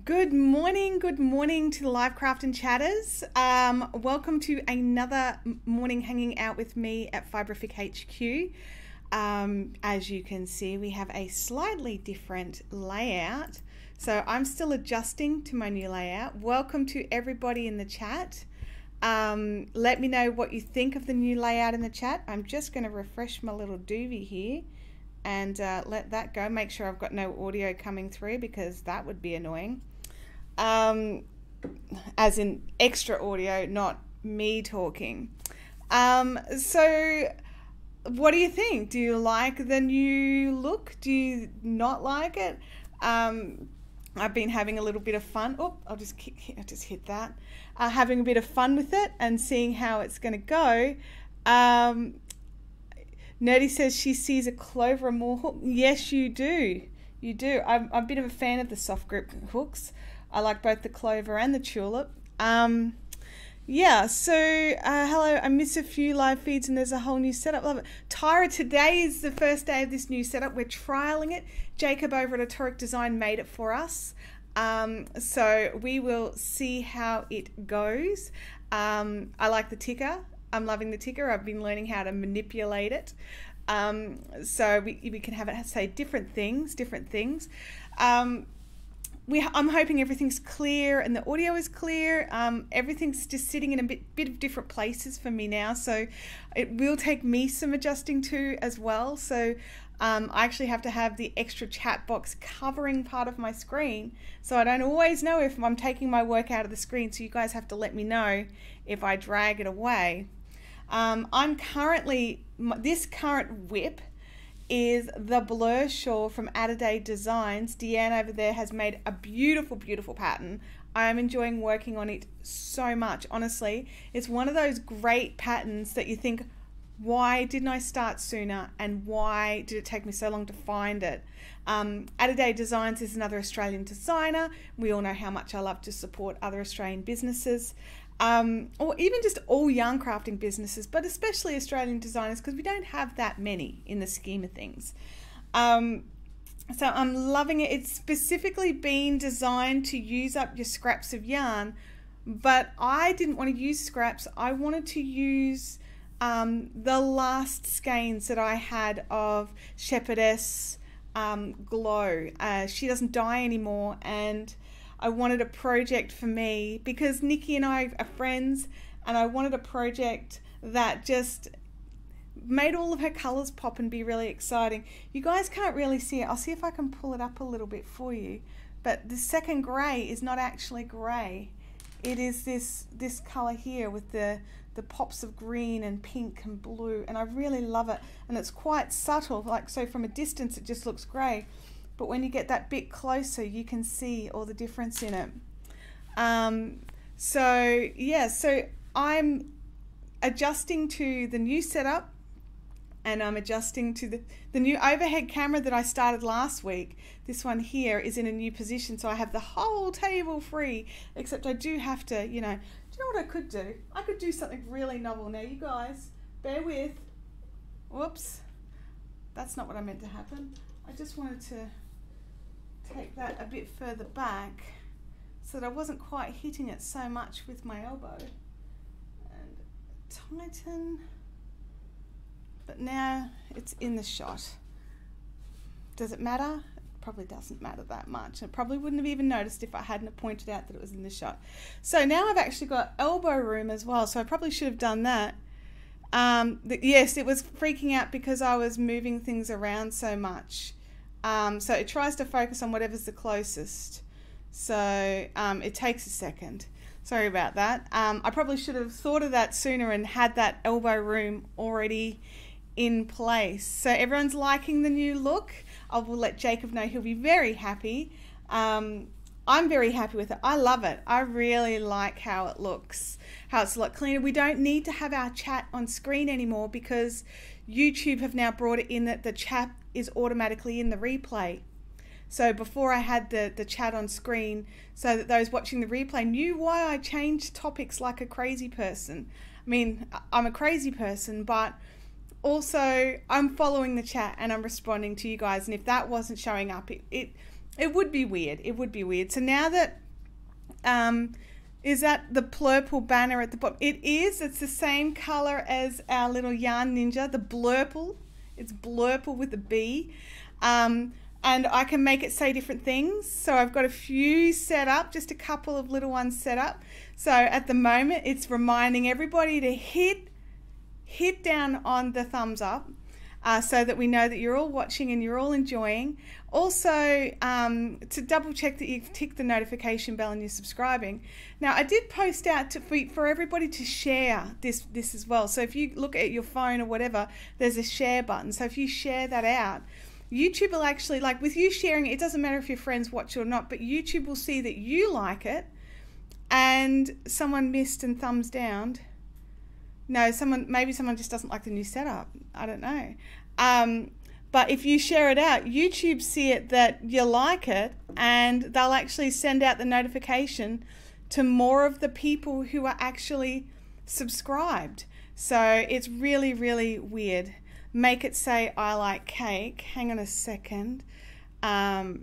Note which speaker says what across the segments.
Speaker 1: Good morning to the Live Craft and Chatters. Welcome to another morning hanging out with me at Fiberific HQ. As you can see, we have a slightly different layout. So I'm still adjusting to my new layout. Welcome to everybody in the chat. Let me know what you think of the new layout in the chat. I'm just going to refresh my little doobie here and let that go. Make sure I've got no audio coming through because that would be annoying. As in extra audio, not me talking. So what do you think? Do you like the new look? Do you not like it? I've been having a little bit of fun. Oh, I just hit that. Having a bit of fun with it and seeing how it's going to go. Nerdy says she sees a clover and more hook. Yes, you do. You do. I'm a bit of a fan of the soft grip hooks. I like both the clover and the tulip. Yeah, so hello. I miss a few live feeds and there's a whole new setup. Love it. Tyra, today is the first day of this new setup. We're trialing it. Jacob over at Audition Design made it for us. So we will see how it goes. I like the ticker. I'm loving the ticker. I've been learning how to manipulate it. So we can have it say different things. I'm hoping everything's clear and the audio is clear. Everything's just sitting in a bit of different places for me now. So it will take me some adjusting to as well. So I actually have to have the extra chat box covering part of my screen. So I don't always know if I'm taking my work out of the screen. So you guys have to let me know if I drag it away. I'm currently, this current whip is the Blur Shawl from Adobe Designs. Deanne over there has made a beautiful, beautiful pattern. I am enjoying working on it so much, honestly. It's one of those great patterns that you think, why didn't I start sooner and why did it take me so long to find it? Adobe Designs is another Australian designer. We all know how much I love to support other Australian businesses. Or even just all young crafting businesses, but especially Australian designers because we don't have that many in the scheme of things. So I'm loving it. It's specifically been designed to use up your scraps of yarn, but I didn't want to use scraps. I wanted to use the last skeins that I had of Shepherdess Glow. She doesn't dye anymore, and I wanted a project for me because Nikki and I are friends, and I wanted a project that just made all of her colors pop and be really exciting. You guys can't really see it. I'll see if I can pull it up a little bit for you. But the second gray is not actually gray. It is this color here with the pops of green and pink and blue, and I really love it. And it's quite subtle, like so from a distance it just looks gray. But when you get that bit closer, you can see all the difference in it. So yeah, so I'm adjusting to the new setup, and I'm adjusting to the new overhead camera that I started last week. This one here is in a new position, so I have the whole table free, except I do have to, do you know what I could do? I could do something really novel. Now you guys, bear with. Whoops, that's not what I meant to happen. I just wanted to take that a bit further back so that I wasn't quite hitting it so much with my elbow, and tighten, but now it's in the shot. Does it matter? It probably doesn't matter that much. I probably wouldn't have even noticed if I hadn't pointed out that it was in the shot. So now I've actually got elbow room as well, so I probably should have done that. Yes, it was freaking out because I was moving things around so much. So it tries to focus on whatever's the closest. So it takes a second. Sorry about that. I probably should have thought of that sooner and had that elbow room already in place. So everyone's liking the new look. I will let Jacob know. He'll be very happy. I'm very happy with it. I love it. I really like how it looks, how it's a lot cleaner. We don't need to have our chat on screen anymore because YouTube have now brought it in that the chat is automatically in the replay. So before I had the chat on screen so that those watching the replay knew why I changed topics like a crazy person. I mean, I'm a crazy person, but also I'm following the chat and I'm responding to you guys. And if that wasn't showing up, It would be weird. It would be weird. So now that, is that the purple banner at the bottom? It is. It's the same color as our little Yarn Ninja, the blurple. It's blurple with a B. And I can make it say different things. So I've got a few set up, just a couple of little ones set up. So at the moment, it's reminding everybody to hit down on the thumbs up. So that we know that you're all watching and you're all enjoying. Also, to double check that you've ticked the notification bell and you're subscribing. Now, I did post out for everybody to share this as well. So if you look at your phone or whatever, there's a share button. So if you share that out, YouTube will actually, like with you sharing it doesn't matter if your friends watch it or not, but YouTube will see that you like it and someone missed and thumbs down. No, maybe someone just doesn't like the new setup. I don't know. But if you share it out, YouTube see it that you like it, and they'll actually send out the notification to more of the people who are actually subscribed. So it's really, really weird. Make it say I like cake. Hang on a second. I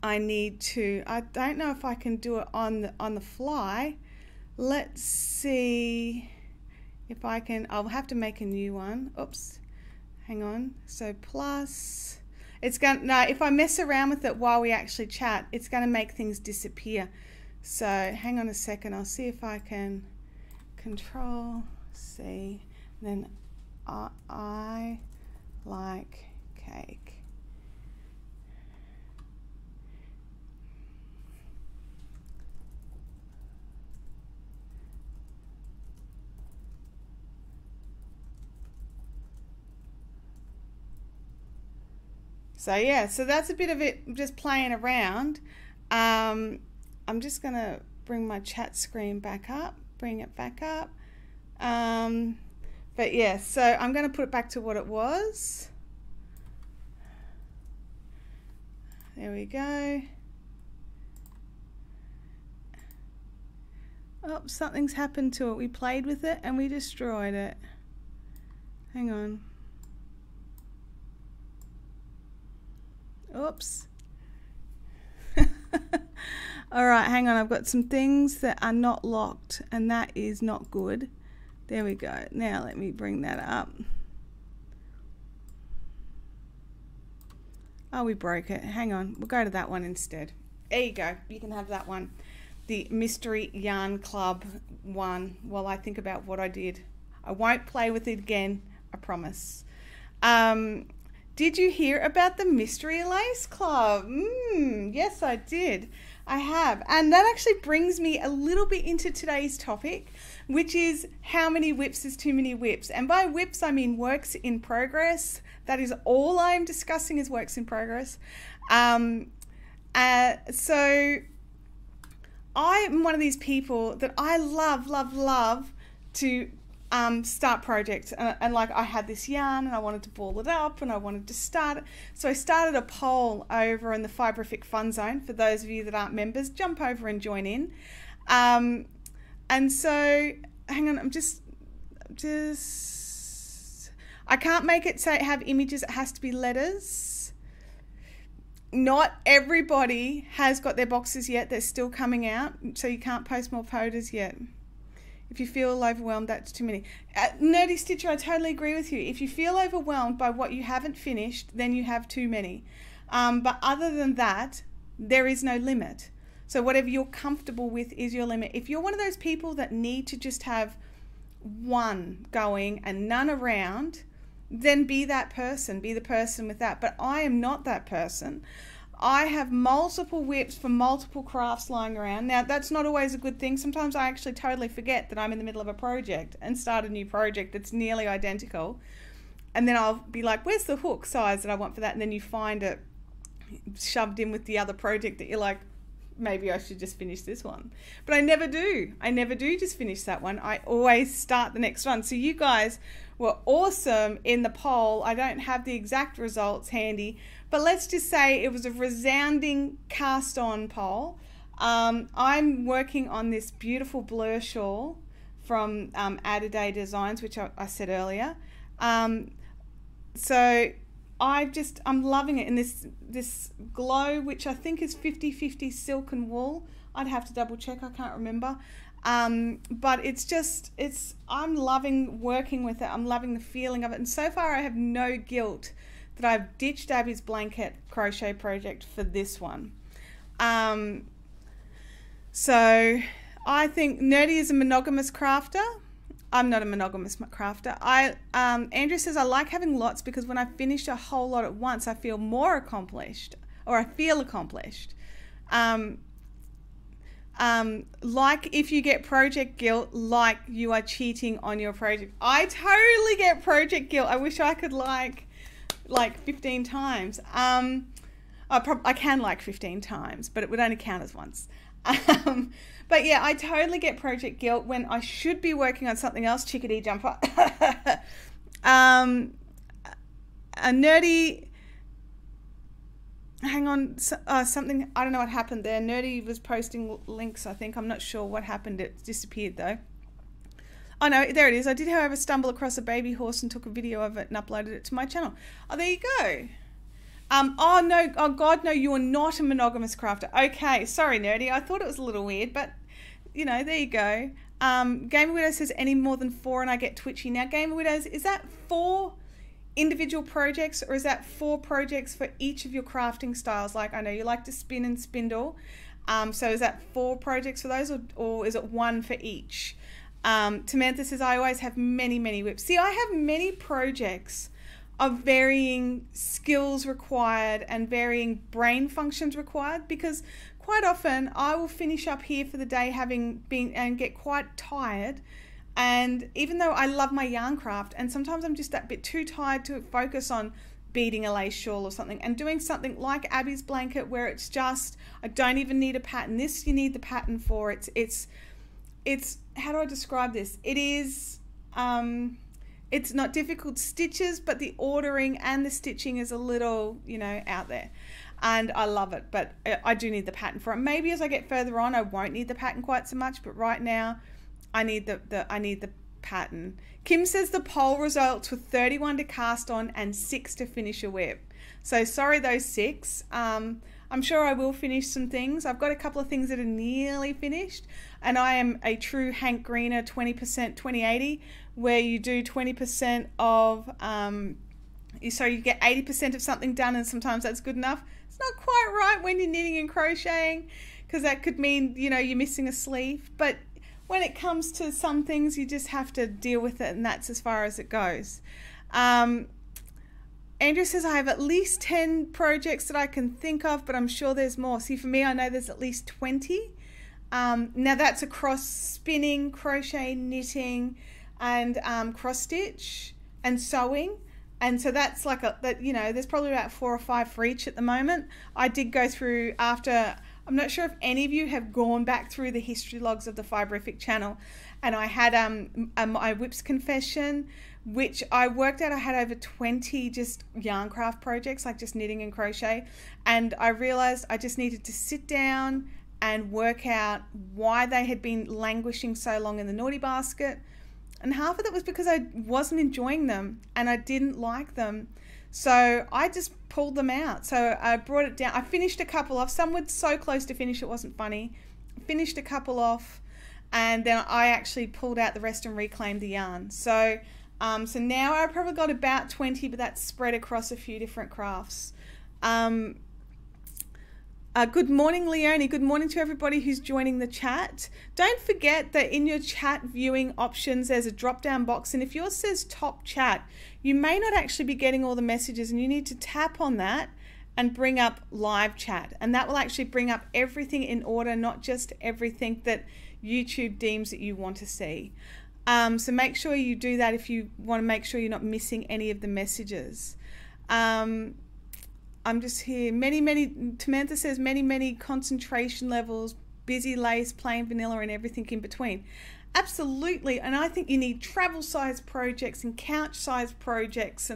Speaker 1: don't know if I can do it on the fly. Let's see. If I can, I'll have to make a new one. Oops, hang on. So plus, it's going no, if I mess around with it while we actually chat, it's going to make things disappear. So hang on a second. I'll see if I can Control C, then I like cake. So yeah, so that's a bit of it, just playing around. I'm just going to bring my chat screen back up, bring it back up. But yeah, so I'm going to put it back to what it was. There we go. Oh, something's happened to it. We played with it and we destroyed it. Hang on. Oops. All right, hang on. I've got some things that are not locked, and that is not good. There we go. Now let me bring that up. Oh, we broke it. Hang on. We'll go to that one instead. There you go. You can have that one. The Mystery Yarn Club one while I think about what I did. I won't play with it again, I promise. Did you hear about the Mystery Lace Club? Yes, I did. I have. And that actually brings me a little bit into today's topic, which is how many WIPs is too many WIPs. And by WIPs, I mean works in progress. That is all I'm discussing is works in progress. So I'm one of these people that I love to start projects, and like I had this yarn and I wanted to ball it up and I wanted to start it. So I started a poll over in the Fiberific Fun Zone. For those of you that aren't members, jump over and join in. And so hang on, I'm just I can't make it say have images, it has to be letters. Not everybody has got their boxes yet, they're still coming out, so you can't post more photos yet. If you feel overwhelmed, that's too many. Nerdy Stitcher, I totally agree with you. If you feel overwhelmed by what you haven't finished, then you have too many. But other than that, there is no limit. So whatever you're comfortable with is your limit. If you're one of those people that need to just have one going and none around, then be that person, be the person with that. But I am not that person. I have multiple WIPs for multiple crafts lying around. Now, that's not always a good thing. Sometimes I actually totally forget that I'm in the middle of a project and start a new project that's nearly identical. And then I'll be like, where's the hook size that I want for that? And then you find it shoved in with the other project that you're like, maybe I should just finish this one. But I never do. I never do just finish that one. I always start the next one. So you guys were awesome in the poll. I don't have the exact results handy, but let's just say it was a resounding cast on poll. I'm working on this beautiful blur shawl from Adobe Designs, which I said earlier. So I'm loving it in this glow, which I think is 50-50 silk and wool. I'd have to double check, I can't remember. But I'm loving working with it. I'm loving the feeling of it. And so far I have no guilt that I've ditched Abby's blanket crochet project for this one. So I think Nerdy is a monogamous crafter. I'm not a monogamous crafter. Andrew says, I like having lots because when I finish a whole lot at once, I feel more accomplished, or I feel accomplished. Like if you get project guilt, like you are cheating on your project. I totally get project guilt. I wish I could like 15 times. I can like 15 times, but it would only count as once. But yeah, I totally get project guilt when I should be working on something else. Chickadee jumper. A Nerdy, hang on, something, I don't know what happened there. Nerdy was posting links, I think. I'm not sure what happened. It disappeared though. Oh no, there it is. I did, however, stumble across a baby horse and took a video of it and uploaded it to my channel. Oh, there you go. Oh no, oh God, no, you are not a monogamous crafter. Okay, sorry Nerdy, I thought it was a little weird, but you know, there you go. Gamer Widow says any more than 4 and I get twitchy. Now Gamer Widows, is that 4 individual projects or is that 4 projects for each of your crafting styles? Like I know you like to spin and spindle, so is that 4 projects for those, or is it 1 for each? Tamantha says I always have many WIPs. See, I have many projects of varying skills required and varying brain functions required, because quite often I will finish up here for the day having been and get quite tired, and even though I love my yarn craft, and sometimes I'm just that bit too tired to focus on beading a lace shawl or something, and doing something like Abby's blanket where it's just, I don't even need a pattern. This you need the pattern for. It's how do I describe this? It is it's not difficult stitches, but the ordering and the stitching is a little, you know, out there. And I love it, but I do need the pattern for it. Maybe as I get further on, I won't need the pattern quite so much, but right now I need the pattern. Kim says the poll results with 31 to cast on and 6 to finish a WIP. So sorry, those 6. I'm sure I will finish some things. I've got a couple of things that are nearly finished, and I am a true Hank Greener 20% 2080, where you do 20% of, so you get 80% of something done, and sometimes that's good enough. It's not quite right when you're knitting and crocheting, because that could mean, you know, you're missing a sleeve. But when it comes to some things, you just have to deal with it, and that's as far as it goes. Andrew says, I have at least 10 projects that I can think of, but I'm sure there's more. See, for me, I know there's at least 20. Now that's across spinning, crochet, knitting, and cross stitch and sewing. And so that's like you know, there's probably about 4 or 5 for each at the moment. I did go through after, I'm not sure if any of you have gone back through the history logs of the Fiberific channel, and I had my WIPS confession, which I worked out I had over 20 just yarn craft projects, like just knitting and crochet, and I realized I just needed to sit down and work out why they had been languishing so long in the naughty basket, and half of it was because I wasn't enjoying them and I didn't like them, so I just pulled them out. So I brought it down. I finished a couple off. Some were so close to finish it wasn't funny. Finished a couple off, and then I actually pulled out the rest and reclaimed the yarn. So so now I've probably got about 20, but that's spread across a few different crafts. Good morning, Leonie. Good morning to everybody who's joining the chat. Don't forget that in your chat viewing options, there's a drop-down box, and if yours says top chat, you may not actually be getting all the messages, and you need to tap on that and bring up live chat, and that will actually bring up everything in order, not just everything that YouTube deems that you want to see. So make sure you do that if you want to make sure you're not missing any of the messages. I'm just here. Tamantha says many concentration levels, busy lace, plain vanilla, and everything in between. Absolutely. And I think you need travel size projects and couch size projects,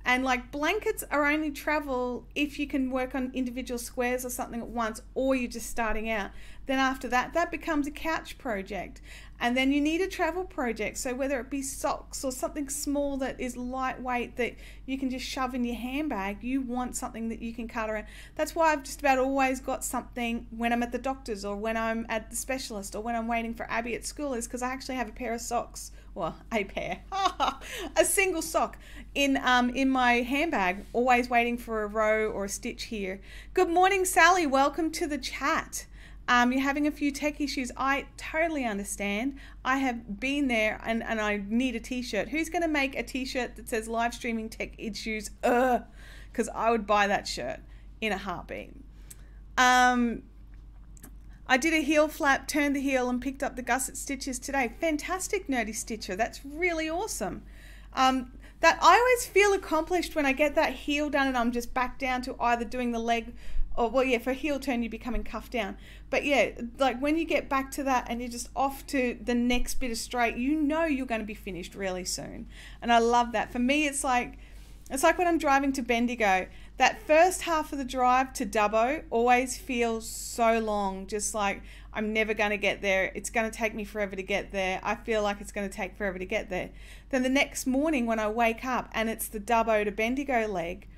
Speaker 1: and like blankets are only travel if you can work on individual squares or something at once, or you're just starting out. Then after that, that becomes a couch project. And then you need a travel project. So whether it be socks or something small that is lightweight that you can just shove in your handbag, you want something that you can cut around. That's why I've just about always got something when I'm at the doctor's or when I'm at the specialist or when I'm waiting for Abby at school, is because I actually have a pair of socks. Well, a pair, a single sock in my handbag, always waiting for a row or a stitch here. Good morning, Sally. Welcome to the chat. You're having a few tech issues. I totally understand. I have been there and I need a t-shirt. Who's going to make a t-shirt that says live streaming tech issues? Because I would buy that shirt in a heartbeat. I did a heel flap, turned the heel and picked up the gusset stitches today. Fantastic, Nerdy Stitcher. That's really awesome. That I always feel accomplished when I get that heel done and I'm just back down to either doing the leg or, well, yeah, for a heel turn, you're becoming cuffed down. But yeah, like when you get back to that and you're just off to the next bit of straight, you know you're going to be finished really soon. And I love that. For me, it's like when I'm driving to Bendigo. That first half of the drive to Dubbo always feels so long, just like I'm never going to get there. It's going to take me forever to get there. I feel like it's going to take forever to get there. Then the next morning when I wake up and it's the Dubbo to Bendigo leg,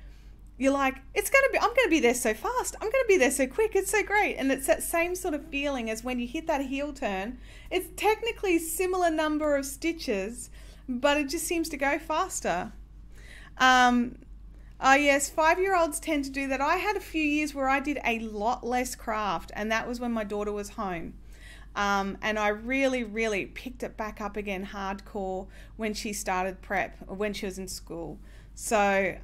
Speaker 1: you're like, I'm going to be there so fast. I'm going to be there so quick. It's so great. And it's that same sort of feeling as when you hit that heel turn. It's technically a similar number of stitches, but it just seems to go faster. Yes, 5-year-olds tend to do that. I had a few years where I did a lot less craft, and that was when my daughter was home. And I really, really picked it back up again hardcore when she started prep, or when she was in school. So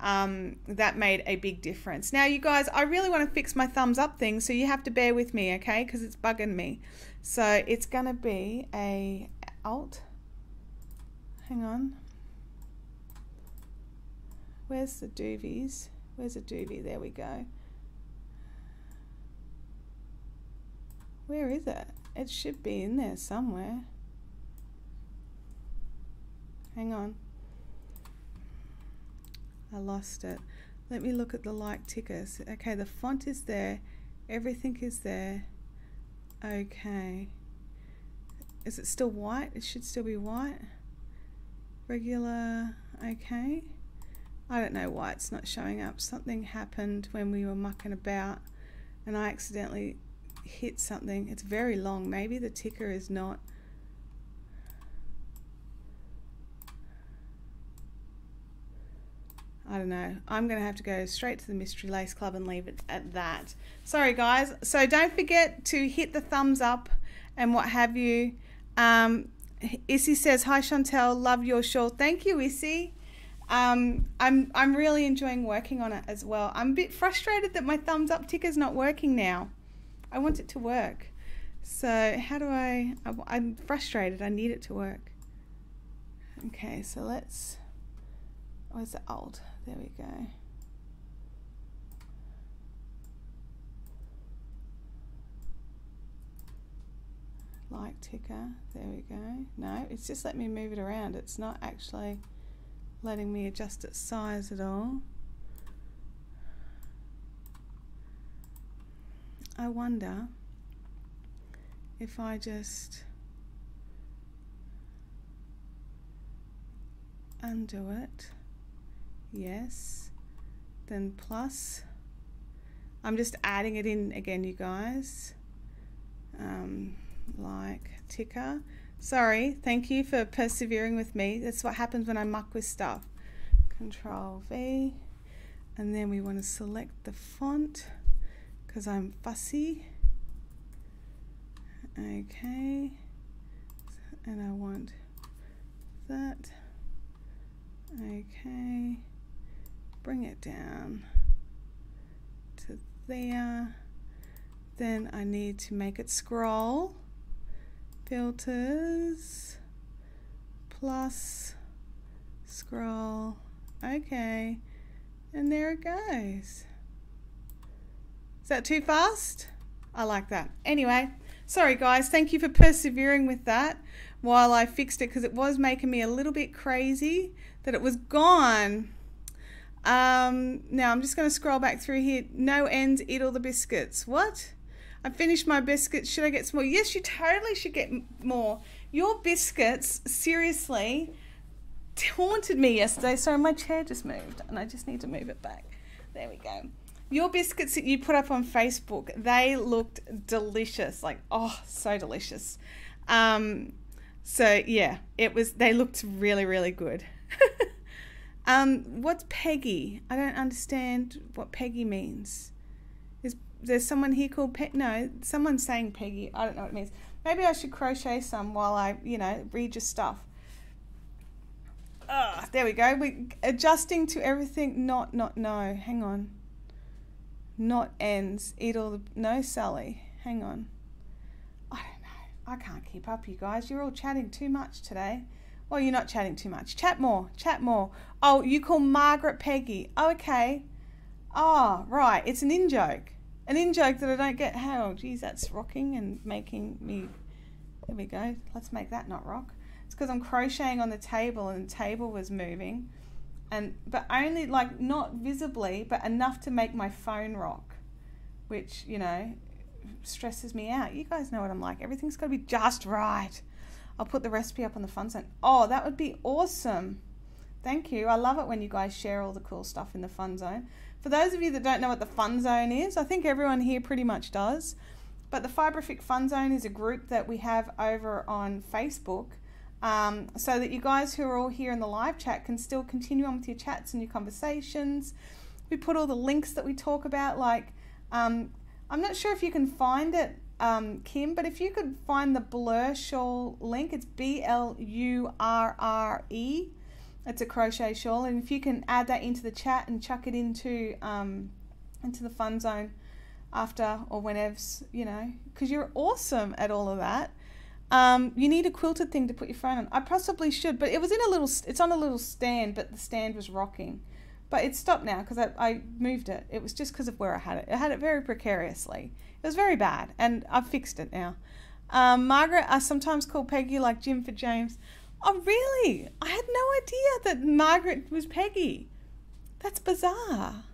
Speaker 1: that made a big difference. Now, you guys, I really want to fix my thumbs up thing, so you have to bear with me, okay? Because it's bugging me. So it's going to be a Alt. Hang on. Where's the doovies? Where's a doovie? There we go. Where is it? It should be in there somewhere. Hang on. I lost it. Let me look at the like tickers. Okay, the font is there. Everything is there. Okay. Is it still white? It should still be white. Regular. Okay. I don't know why it's not showing up. Something happened when we were mucking about and I accidentally hit something. It's very long. Maybe the ticker is not. I don't know. I'm going to have to go straight to the Mystery Lace Club and leave it at that. Sorry, guys. So don't forget to hit the thumbs up and what have you. Issy says, hi, Chantel. Love your shawl. Thank you, Issy. I'm really enjoying working on it as well. I'm a bit frustrated that my thumbs up ticker's not working now. I want it to work. So how do I'm frustrated. I need it to work. Okay, so let's... Where's the Alt? There we go. Like ticker. There we go. No, it's just let me move it around. It's not actually letting me adjust its size at all. I wonder if I just undo it. Yes, then plus. I'm just adding it in again, you guys. Like ticker. Sorry, thank you for persevering with me. That's what happens when I muck with stuff. Control V, and then we want to select the font because I'm fussy. Okay, and I want that. Okay, bring it down to there. Then I need to make it scroll. Filters, plus, scroll. Okay, and there it goes. Is that too fast? I like that. Anyway, sorry guys, thank you for persevering with that while I fixed it, because it was making me a little bit crazy that it was gone. Now I'm just going to scroll back through here. No ends, eat all the biscuits. What? I finished my biscuits. Should I get some more? Yes, you totally should get more. Your biscuits, seriously, haunted me yesterday. Sorry, my chair just moved and I just need to move it back. There we go. Your biscuits that you put up on Facebook, they looked delicious. Like, oh, so delicious. So yeah, they looked really, really good. What's Peggy? I don't understand what Peggy means. There's someone here called no, someone's saying Peggy. I don't know what it means. Maybe I should crochet some while I, read your stuff. There we go. We adjusting to everything. No. Hang on. Not ends. Eat all the... No, Sally. Hang on. I don't know. I can't keep up, you guys. You're all chatting too much today. Well, you're not chatting too much. Chat more. Oh, you call Margaret Peggy. Oh, okay. Oh, right. It's an in-joke. An in-joke that I don't get. Oh, geez, that's rocking and making me... There we go. Let's make that not rock. It's because I'm crocheting on the table and the table was moving. But only, like, not visibly, but enough to make my phone rock, which, stresses me out. You guys know what I'm like. Everything's got to be just right. I'll put the recipe up on the Fun Zone. Oh, that would be awesome. Thank you. I love it when you guys share all the cool stuff in the Fun Zone. For those of you that don't know what the Fun Zone is, I think everyone here pretty much does. But the Fiberific Fun Zone is a group that we have over on Facebook. So that you guys who are all here in the live chat can still continue on with your chats and your conversations. We put all the links that we talk about, like, I'm not sure if you can find it, Kim, but if you could find the Blur Shawl link, it's BLURRE. It's a crochet shawl, and if you can add that into the chat and chuck it into the Fun Zone after or whenev's, because you're awesome at all of that. You need a quilted thing to put your phone on. I possibly should, but it's on a little stand, but the stand was rocking. But it stopped now because I moved it. It was just because of where I had it. I had it very precariously. It was very bad, and I've fixed it now. Margaret, I sometimes call Peggy like Jim for James. Oh, really? I had no idea that Margaret was Peggy. That's bizarre.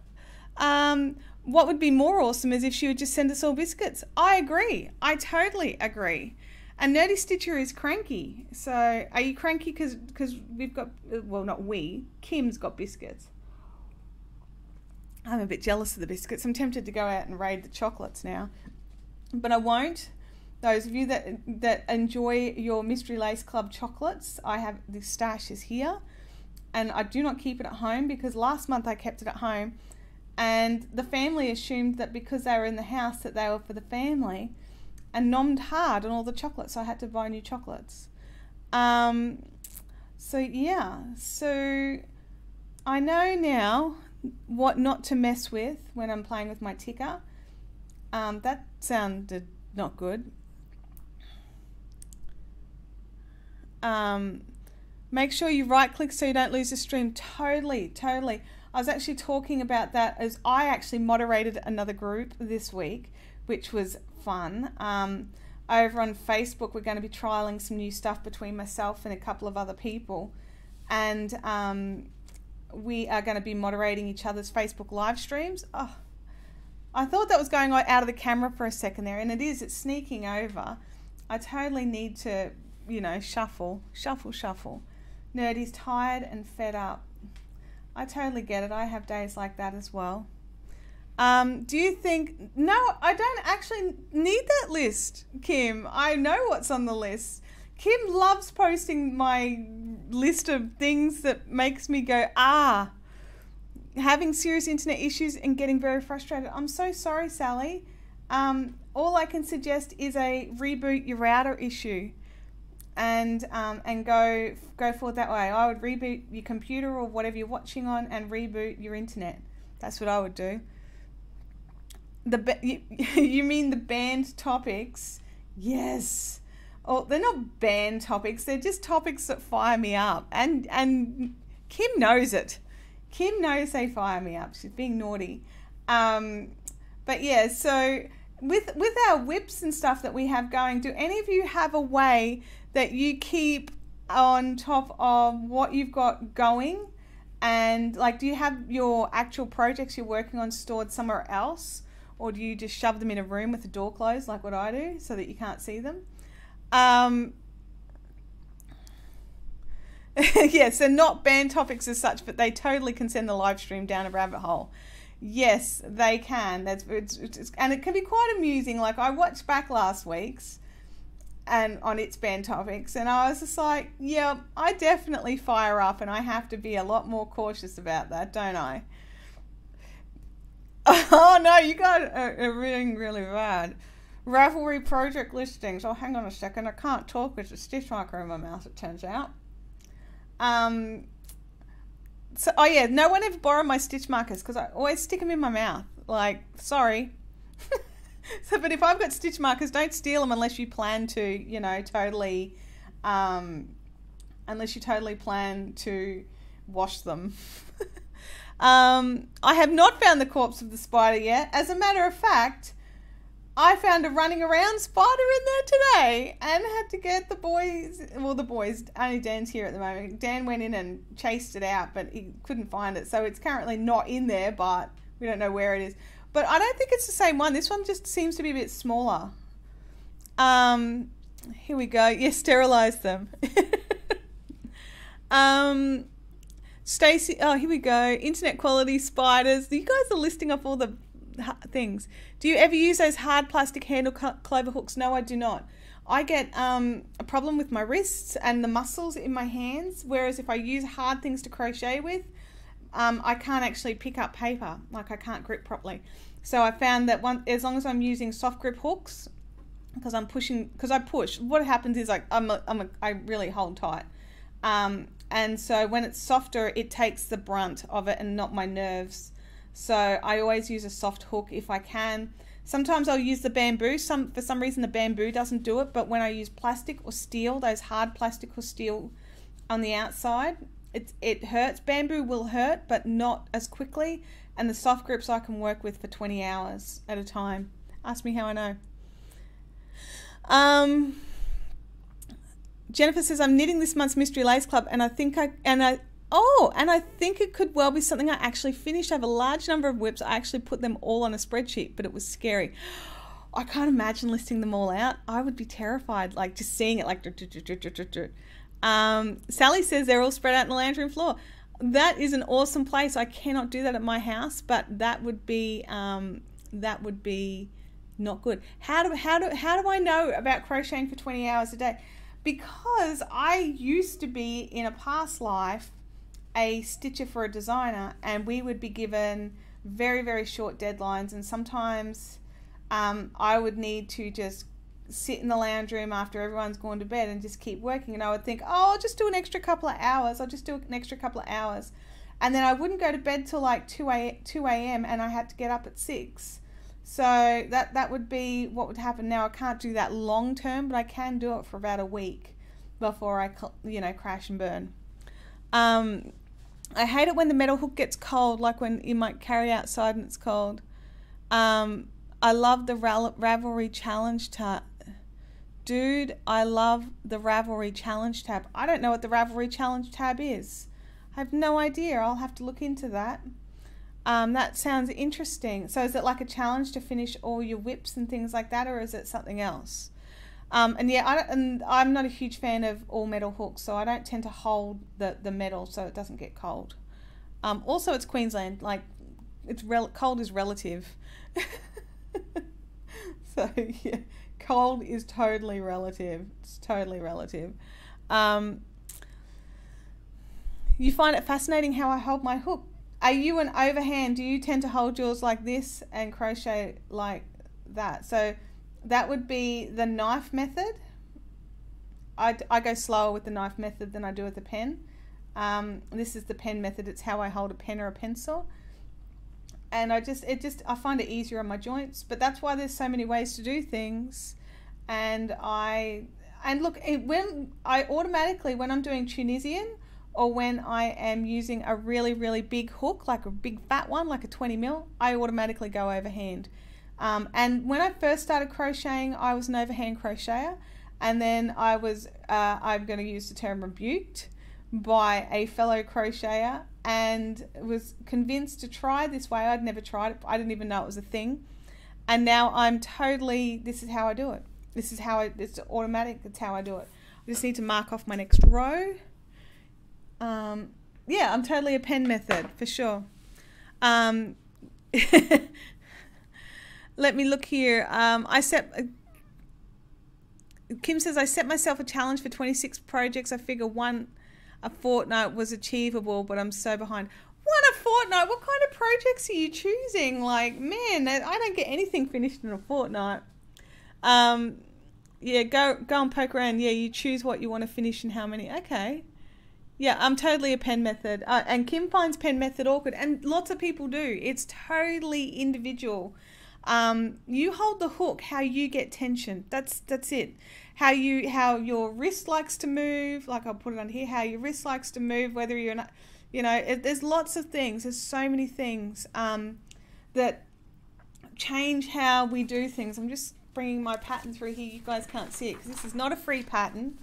Speaker 1: What would be more awesome is if she would just send us all biscuits. I agree. I totally agree. And Nerdy Stitcher is cranky. So are you cranky because we've got, well, not we, Kim's got biscuits. I'm a bit jealous of the biscuits. I'm tempted to go out and raid the chocolates now. But I won't. Those of you that enjoy your Mystery Lace Club chocolates, I have the stash is here. And I do not keep it at home because last month I kept it at home. And the family assumed that because they were in the house that they were for the family, and nommed hard on all the chocolates, so I had to buy new chocolates. So yeah, so I know now what not to mess with when I'm playing with my ticker. That sounded not good. Make sure you right click so you don't lose the stream. Totally. I was actually talking about that as I actually moderated another group this week, which was fun. Over on Facebook, we're going to be trialing some new stuff between myself and a couple of other people, and we are going to be moderating each other's Facebook live streams. Oh, I thought that was going out of the camera for a second there, and it's sneaking over. I totally need to, shuffle. Nerdy's tired and fed up. I totally get it. I have days like that as well. Do you think... No, I don't actually need that list, Kim. I know what's on the list. Kim loves posting my list of things that makes me go, having serious internet issues and getting very frustrated. I'm so sorry, Sally. All I can suggest is a reboot your router issue and go forward that way. I would reboot your computer or whatever you're watching on and reboot your internet. That's what I would do. You mean the banned topics? Yes. Oh, they're not banned topics. They're just topics that fire me up. And Kim knows it. Kim knows they fire me up. She's being naughty. But yeah, so with our WIPS and stuff that we have going, do any of you have a way that you keep on top of what you've got going? And like, do you have your actual projects you're working on stored somewhere else? or do you just shove them in a room with the door closed like what I do so that you can't see them? Yeah, so not banned topics as such, but they totally can send the live stream down a rabbit hole. Yes, they can. And it can be quite amusing. Like, I watched back last week's and on its banned topics, and I was just like, yeah, I definitely fire up, and I have to be a lot more cautious about that, don't I? Oh no, you got a really, really bad. Ravelry project listings. Oh, hang on a second. I can't talk with a stitch marker in my mouth, it turns out. So, oh yeah, no one ever borrowed my stitch markers because I always stick them in my mouth. Like, sorry. So, but if I've got stitch markers, don't steal them unless you plan to, you know, totally, unless you totally plan to wash them. I have not found the corpse of the spider yet. As a matter of fact, I found a running around spider in there today and had to get the boys, only Dan's here at the moment. Dan went in and chased it out, but he couldn't find it. So it's currently not in there, but we don't know where it is. But I don't think it's the same one. This one just seems to be a bit smaller. Here we go. Yes, sterilize them. Stacey, oh, here we go. Internet quality spiders. You guys are listing off all the things. Do you ever use those hard plastic handle clover hooks? No, I do not. I get a problem with my wrists and the muscles in my hands, whereas if I use hard things to crochet with, I can't actually pick up paper. Like, I can't grip properly. So I found that as long as I'm using soft grip hooks, because I push, what happens is like I really hold tight. And so when it's softer, it takes the brunt of it and not my nerves. So I always use a soft hook if I can. Sometimes I'll use the bamboo. For some reason the bamboo doesn't do it, but when I use plastic or steel, those hard plastic or steel on the outside, it hurts. Bamboo will hurt, but not as quickly. And the soft grips I can work with for 20 hours at a time. Ask me how I know. Jennifer says, I'm knitting this month's Mystery Lace Club, and I think it could well be something I actually finished. I have a large number of WIPs. I actually put them all on a spreadsheet, but it was scary. I can't imagine listing them all out. I would be terrified, like just seeing it like. Sally says they're all spread out on the lounge room floor. That is an awesome place. I cannot do that at my house, but that would be not good. How do I know about crocheting for 20 hours a day? Because I used to be, in a past life, a stitcher for a designer, and we would be given very, very short deadlines, and sometimes I would need to just sit in the lounge room after everyone's gone to bed and just keep working, and I would think, oh, I'll just do an extra couple of hours, and then I wouldn't go to bed till like 2 a.m. and I had to get up at 6. So that would be what would happen. Now I can't do that long term, but I can do it for about a week before I, crash and burn. I hate it when the metal hook gets cold, like when you might carry outside and it's cold. I love the Ravelry Challenge tab. Dude, I love the Ravelry Challenge tab. I don't know what the Ravelry Challenge tab is. I have no idea. I'll have to look into that. That sounds interesting. So is it like a challenge to finish all your WIPs and things like that, or is it something else? And yeah, I'm not a huge fan of all metal hooks, so I don't tend to hold the metal so it doesn't get cold. Also, it's Queensland. Like, cold is relative. So yeah, cold is totally relative. It's totally relative. You find it fascinating how I hold my hook. Are you an overhand? Do you tend to hold yours like this and crochet like that? So that would be the knife method. I go slower with the knife method than I do with the pen. This is the pen method. It's how I hold a pen or a pencil. And I find it easier on my joints. But that's why there's so many ways to do things. And look, when I'm doing Tunisian, or when I am using a really, really big hook, like a big fat one, like a 20 mil, I automatically go overhand. And when I first started crocheting, I was an overhand crocheter, and then I'm going to use the term rebuked by a fellow crocheter, and was convinced to try this way. I'd never tried it. I didn't even know it was a thing. And now I'm totally, this is how I do it. This is how it's automatic. It's how I do it. I just need to mark off my next row. Yeah, I'm totally a pen method for sure. Let me look here. Kim says, I set myself a challenge for 26 projects. I figure one a fortnight was achievable, but I'm so behind. One a fortnight? What kind of projects are you choosing? Like, man, I don't get anything finished in a fortnight. Yeah, go and poke around. Yeah, you choose what you want to finish and how many. Okay. Yeah, I'm totally a pen method. And Kim finds pen method awkward. And lots of people do. It's totally individual. You hold the hook how you get tension. That's it. How your wrist likes to move. Like I'll put it on here. How your wrist likes to move. Whether you're not, there's lots of things. There's so many things that change how we do things. I'm just bringing my pattern through here. You guys can't see it because this is not a free pattern.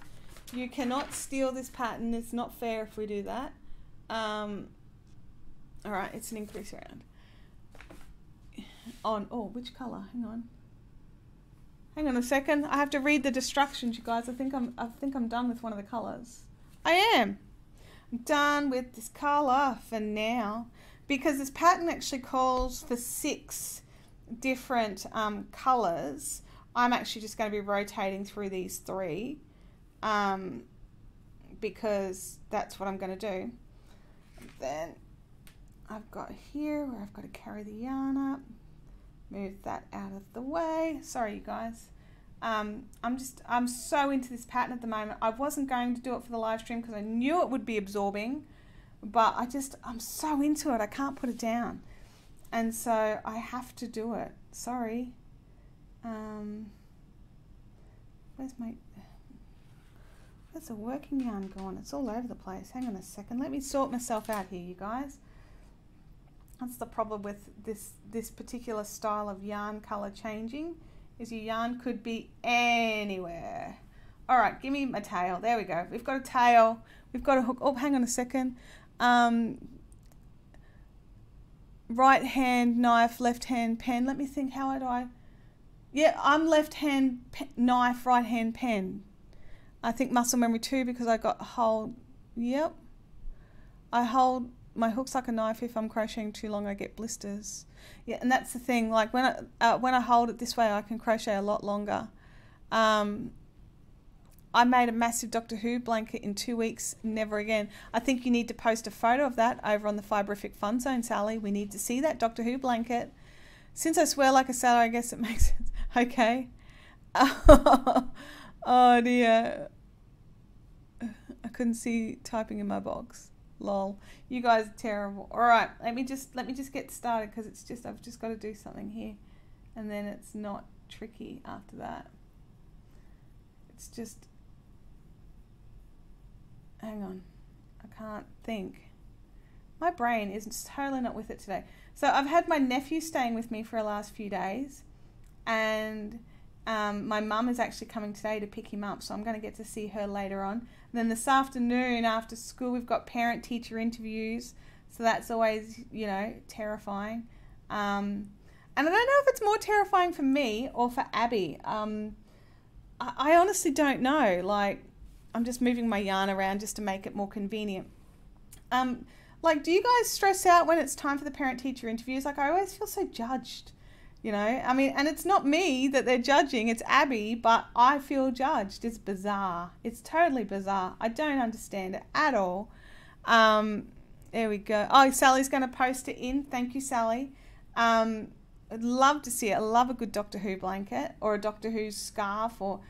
Speaker 1: You cannot steal this pattern. It's not fair if we do that. All right, it's an increase round. Which color? Hang on a second. I have to read the instructions, you guys. I think I'm done with one of the colors. I am. I'm done with this color for now because this pattern actually calls for 6 different colors. I'm actually just going to be rotating through these 3 because that's what I'm going to do. Then I've got here where I've got to carry the yarn up. Move that out of the way. Sorry, you guys. I'm so into this pattern at the moment. I wasn't going to do it for the live stream because I knew it would be absorbing, but I'm so into it. I can't put it down, and so I have to do it. Sorry. Where's the working yarn gone? It's all over the place. Hang on a second. Let me sort myself out here, you guys. That's the problem with this particular style of yarn color changing, is your yarn could be anywhere. All right, give me my tail. There we go. We've got a tail. We've got a hook. Oh, hang on a second. Right hand knife, left hand pen. Let me think. How do I? Yeah, I'm left hand knife, right hand pen. I think muscle memory too because I got hold. Yep. I hold my hook's like a knife. If I'm crocheting too long, I get blisters. Yeah, and that's the thing. Like when I hold it this way, I can crochet a lot longer. I made a massive Doctor Who blanket in 2 weeks. Never again. I think you need to post a photo of that over on the Fiberific Fun Zone, Sally. We need to see that Doctor Who blanket. Since I swear like a sailor, I guess it makes sense. Okay. Oh dear. I couldn't see typing in my box. Lol. You guys are terrible. All right, let me just get started because I've just got to do something here, and then it's not tricky after that. It's just, hang on, I can't think. My brain is totally not with it today. So I've had my nephew staying with me for the last few days, and my mum is actually coming today to pick him up, so I'm going to get to see her later on. And then this afternoon after school we've got parent-teacher interviews, so that's always, terrifying. And I don't know if it's more terrifying for me or for Abby. I honestly don't know. Like, I'm just moving my yarn around just to make it more convenient. Like, do you guys stress out when it's time for the parent-teacher interviews? Like, I always feel so judged. I mean, and it's not me that they're judging, it's Abby, but I feel judged. It's bizarre. It's totally bizarre. I don't understand it at all. There we go. Oh, Sally's going to post it in. Thank you, Sally. I'd love to see it. I love a good Doctor Who blanket or a Doctor Who scarf or,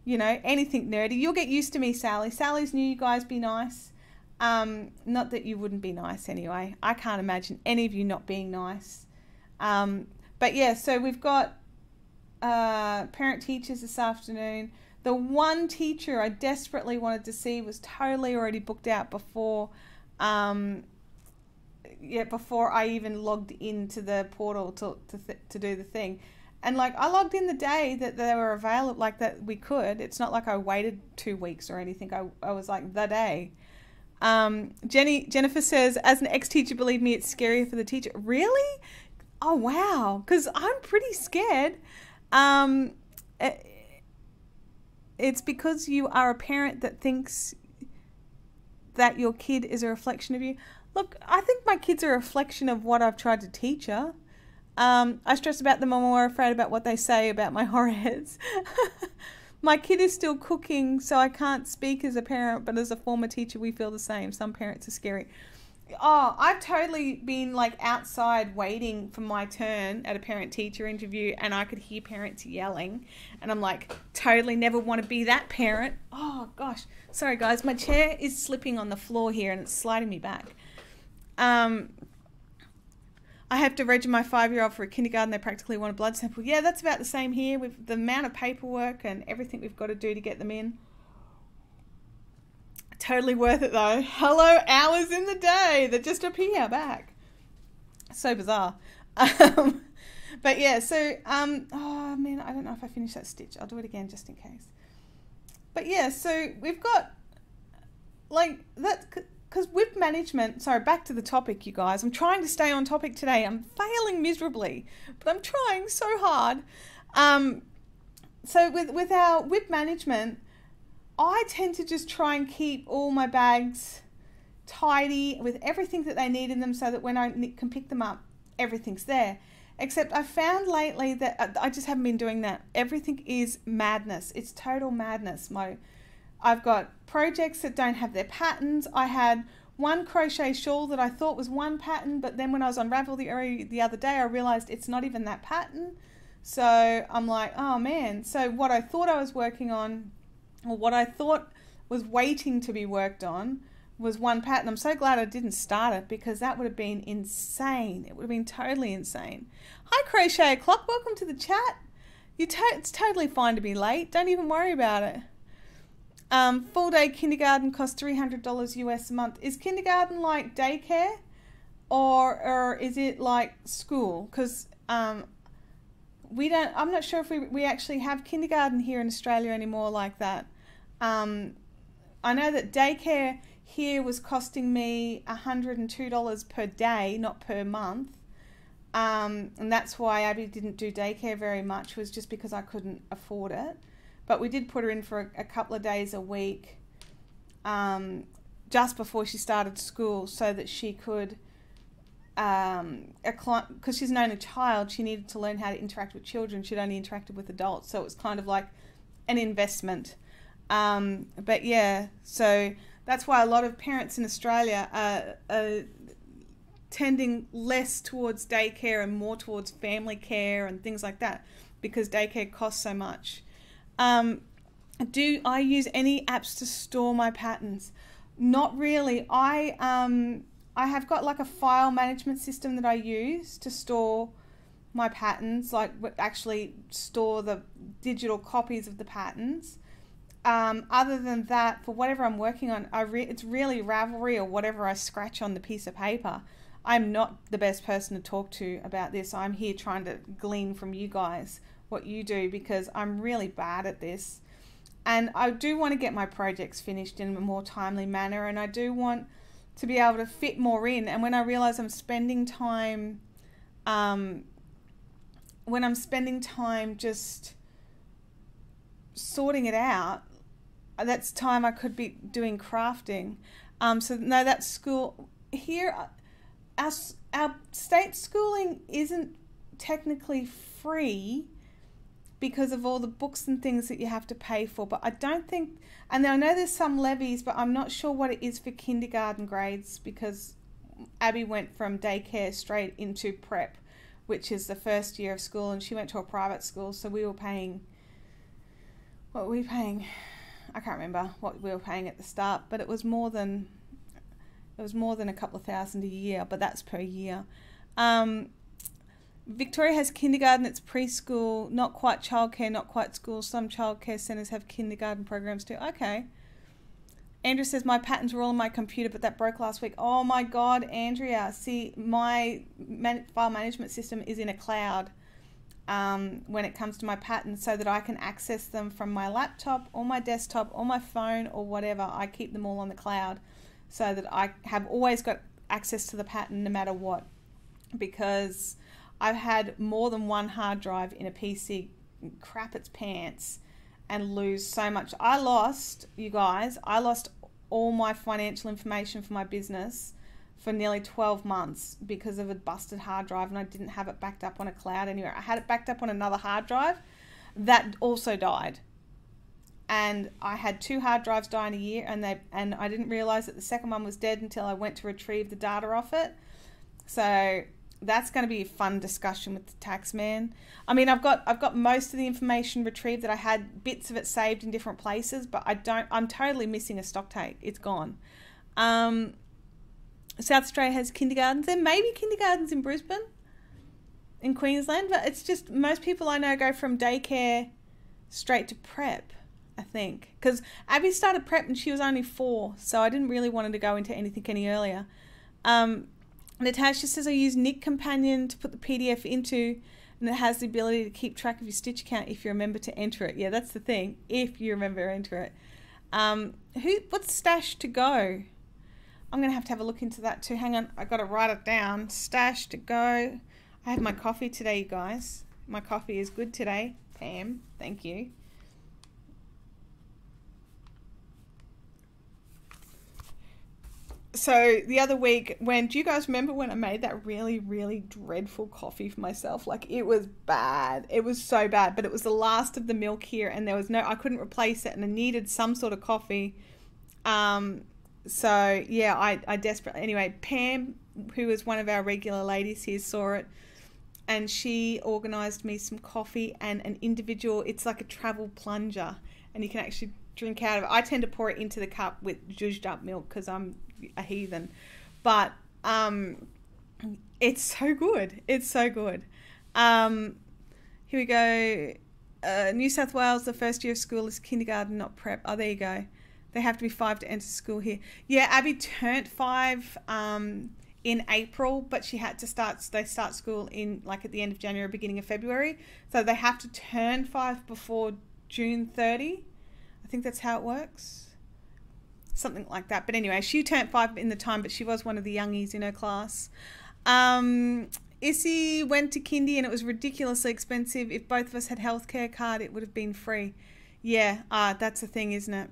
Speaker 1: anything nerdy. You'll get used to me, Sally. Sally's new. You guys be nice. Not that you wouldn't be nice anyway. I can't imagine any of you not being nice. But yeah, so we've got parent teachers this afternoon. The one teacher I desperately wanted to see was totally already booked out before I even logged into the portal to do the thing. And like I logged in the day that they were available, like that we could. It's not like I waited 2 weeks or anything. I was like the day. Jennifer says, as an ex-teacher, believe me, it's scary for the teacher. Really? Oh, wow. Because I'm pretty scared. Um, it's because you are a parent that thinks that your kid is a reflection of you. Look, I think my kid's a reflection of what I've tried to teach her. I stress about them. I'm more afraid about what they say about my horror heads. My kid is still cooking, so I can't speak as a parent, but as a former teacher, we feel the same. Some parents are scary. Oh, I've totally been like outside waiting for my turn at a parent-teacher interview, and I could hear parents yelling, and I'm like, totally never want to be that parent. Oh gosh, sorry guys, my chair is slipping on the floor here and it's sliding me back. I have to register my 5-year-old for a kindergarten. They practically want a blood sample. Yeah, that's about the same here with the amount of paperwork and everything we've got to do to get them in. Totally worth it though. Hello, hours in the day that just appear back. So bizarre. But yeah, so, oh man, I don't know if I finished that stitch. I'll do it again just in case. But yeah, so we've got like that, because WIP management, sorry, back to the topic, you guys. I'm trying to stay on topic today. I'm failing miserably, but I'm trying so hard. So with our WIP management, I tend to just try and keep all my bags tidy with everything that they need in them so that when I can pick them up, everything's there. Except I found lately that I just haven't been doing that. Everything is madness. It's total madness. I've got projects that don't have their patterns. I had one crochet shawl that I thought was one pattern, but then when I was on Ravelry the other day, I realized it's not even that pattern. So I'm like, oh man. So what I thought I was working on, or what I thought was waiting to be worked on, was one pattern. I'm so glad I didn't start it, because that would have been insane. It would have been totally insane. Hi Crochet Clock, welcome to the chat. It's totally fine to be late. Don't even worry about it. Full day kindergarten costs $300 US a month. Is kindergarten like daycare, or is it like school? Because we don't. I'm not sure if we actually have kindergarten here in Australia anymore like that. I know that daycare here was costing me $102 per day, not per month. And that's why Abby didn't do daycare very much, was just because I couldn't afford it. But we did put her in for a couple of days a week just before she started school, so that she could, because she's an only child, she needed to learn how to interact with children. She'd only interacted with adults, so it was kind of like an investment. But yeah, so that's why a lot of parents in Australia are tending less towards daycare and more towards family care and things like that, because daycare costs so much. Do I use any apps to store my patterns? Not really. I have got like a file management system that I use to store my patterns, like actually store the digital copies of the patterns. Other than that, for whatever I'm working on, it's really Ravelry or whatever I scratch on the piece of paper. I'm not the best person to talk to about this. I'm here trying to glean from you guys what you do, because I'm really bad at this. And I do want to get my projects finished in a more timely manner, and I do want to be able to fit more in. And when I realize I'm spending time, just sorting it out, that's time I could be doing crafting. So no, that's school. Here, our state schooling isn't technically free because of all the books and things that you have to pay for. But I don't think, and I know there's some levies, but I'm not sure what it is for kindergarten grades, because Abby went from daycare straight into prep, which is the first year of school, and she went to a private school, so we were paying, what were we paying? I can't remember what we were paying at the start, but it was more than a couple of thousand a year, but that's per year. Victoria has kindergarten, it's preschool, not quite childcare, not quite school. Some childcare centres have kindergarten programs too. Okay. Andrea says, my patterns were all on my computer, but that broke last week. Oh my God, Andrea. See, my file management system is in a cloud when it comes to my patterns, so that I can access them from my laptop or my desktop or my phone or whatever. I keep them all on the cloud so that I have always got access to the pattern no matter what, because I've had more than one hard drive in a PC crap its pants and lose so much. I lost all my financial information for my business for nearly 12 months because of a busted hard drive, and I didn't have it backed up on a cloud anywhere. I had it backed up on another hard drive that also died. And I had 2 hard drives die in a year, and I didn't realize that the second one was dead until I went to retrieve the data off it. So that's going to be a fun discussion with the tax man. I mean, I've got most of the information retrieved that I had, bits of it saved in different places, but I'm totally missing a stock take. It's gone. South Australia has kindergartens. There may be kindergartens in Brisbane, in Queensland, but it's just most people I know go from daycare straight to prep, I think. Because Abby started prep when she was only 4, so I didn't really want her to go into anything any earlier. Natasha says, I use Nick Companion to put the PDF into, and it has the ability to keep track of your stitch count if you remember to enter it. Yeah, that's the thing, if you remember to enter it. What's Stash to Go? I'm going to have a look into that too. Hang on, I got to write it down. Stash to Go. I had my coffee today, you guys. My coffee is good today. Pam, thank you. So the other week, do you guys remember when I made that really, really dreadful coffee for myself? Like, it was bad. It was so bad, but it was the last of the milk here, and I couldn't replace it, and I needed some sort of coffee. So yeah, I desperately, anyway, Pam, who is one of our regular ladies here, saw it, and she organised me some coffee and an individual, it's like a travel plunger, and you can actually drink out of it. I tend to pour it into the cup with zhuzhed up milk because I'm a heathen, but it's so good. It's so good. Here we go. New South Wales, the first year of school is kindergarten, not prep. Oh, there you go. They have to be 5 to enter school here. Yeah, Abby turned 5 in April, but she had to they start school in like at the end of January, beginning of February. So they have to turn 5 before June 30. I think that's how it works. Something like that. But anyway, she turned 5 in the time, but she was one of the youngies in her class. Issy went to kindy and it was ridiculously expensive. If both of us had healthcare card, it would have been free. Yeah, that's the thing, isn't it?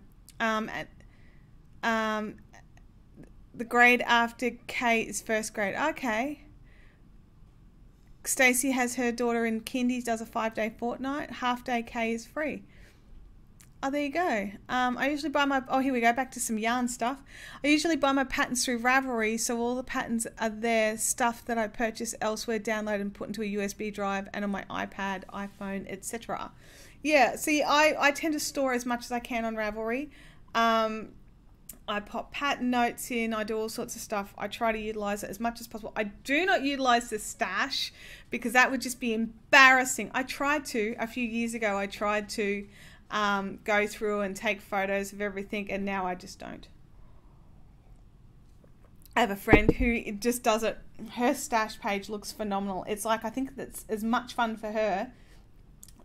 Speaker 1: The grade after K is first grade. Okay. Stacey has her daughter in kindy, does a 5-day fortnight. Half day K is free. Oh, there you go. I usually buy here we go, back to some yarn stuff. I usually buy my patterns through Ravelry, so all the patterns are there, stuff that I purchase elsewhere, download and put into a USB drive and on my iPad, iPhone, etc. Yeah, see, I tend to store as much as I can on Ravelry. I pop pattern notes in, I do all sorts of stuff. I try to utilize it as much as possible. I do not utilize the stash because that would just be embarrassing. I tried to, a few years ago, I tried to go through and take photos of everything, and now I just don't. I have a friend who just does it. Her stash page looks phenomenal. It's like, I think that's as much fun for her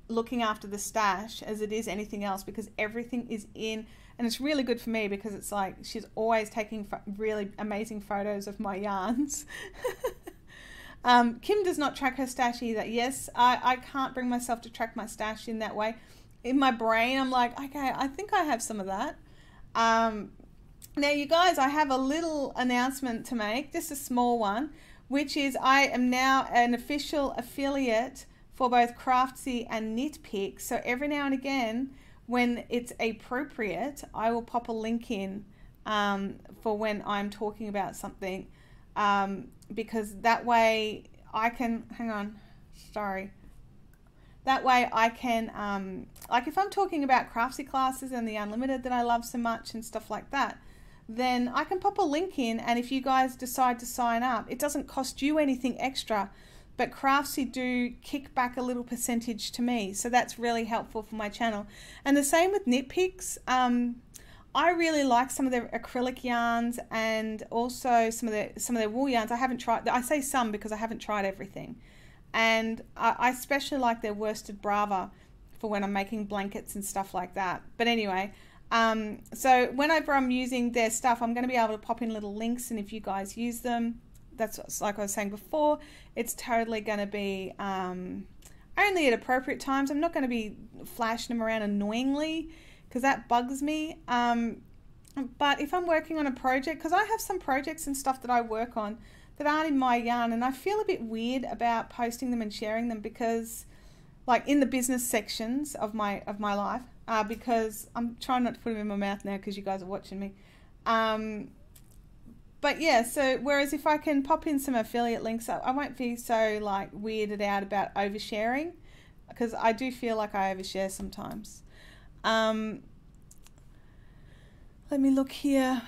Speaker 1: looking after the stash as it is anything else, because everything is in, and it's really good for me because it's like she's always taking really amazing photos of my yarns. Kim does not track her stash either. Yes, I can't bring myself to track my stash in that way. In my brain, I'm like, okay, I think I have some of that. Now, you guys, I have a little announcement to make, just a small one, which is I am now an official affiliate for both Craftsy and Knitpick. So every now and again, when it's appropriate, I will pop a link in for when I'm talking about something, because that way I can, that way I can, like if I'm talking about Craftsy classes and the Unlimited that I love so much and stuff like that, then I can pop a link in, and if you guys decide to sign up, it doesn't cost you anything extra, but Craftsy do kick back a little percentage to me, so that's really helpful for my channel. And the same with Knitpicks. I really like some of their acrylic yarns and also some of their wool yarns. I haven't tried, I say some because I haven't tried everything. And I especially like their worsted Brava for when I'm making blankets and stuff like that. But anyway, so whenever I'm using their stuff, I'm going to be able to pop in little links, and if you guys use them, that's like I was saying before, it's totally going to be only at appropriate times. I'm not going to be flashing them around annoyingly because that bugs me. But if I'm working on a project, because I have some projects and stuff that I work on that aren't in my yarn, and I feel a bit weird about posting them and sharing them, because like in the business sections of my life, because I'm trying not to put them in my mouth now because you guys are watching me. But yeah, so whereas if I can pop in some affiliate links, I won't be so like weirded out about oversharing, because I do feel like I overshare sometimes. Let me look here.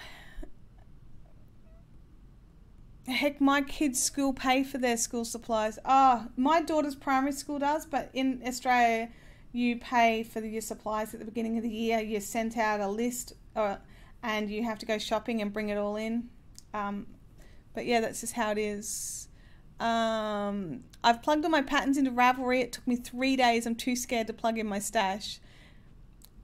Speaker 1: Heck, my kids' school pay for their school supplies. My daughter's primary school does, but in Australia, you pay for your supplies at the beginning of the year. You're sent out a list, and you have to go shopping and bring it all in. But yeah, that's just how it is. I've plugged all my patterns into Ravelry. It took me 3 days. I'm too scared to plug in my stash.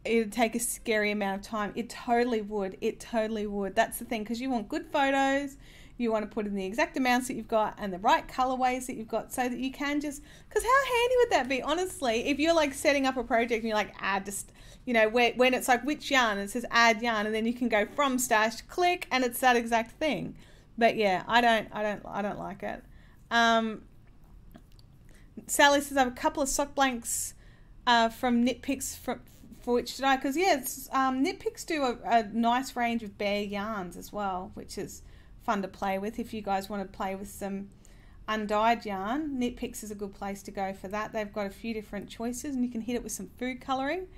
Speaker 1: It'd take a scary amount of time. It totally would. It totally would. That's the thing, because you want good photos. You want to put in the exact amounts that you've got and the right colorways that you've got, so that you can just, because how handy would that be, honestly, if you're like setting up a project and you're like, just, you know, when it's like which yarn, and it says add yarn, and then you can go from stash, click, and it's that exact thing. But yeah, I don't like it. Sally says I have a couple of sock blanks from Knit Picks for which today, because yeah, Knit Picks do a nice range of bare yarns as well, which is fun to play with. If you guys want to play with some undyed yarn, Knit Picks is a good place to go for that. They've got a few different choices, and you can hit it with some food colouring.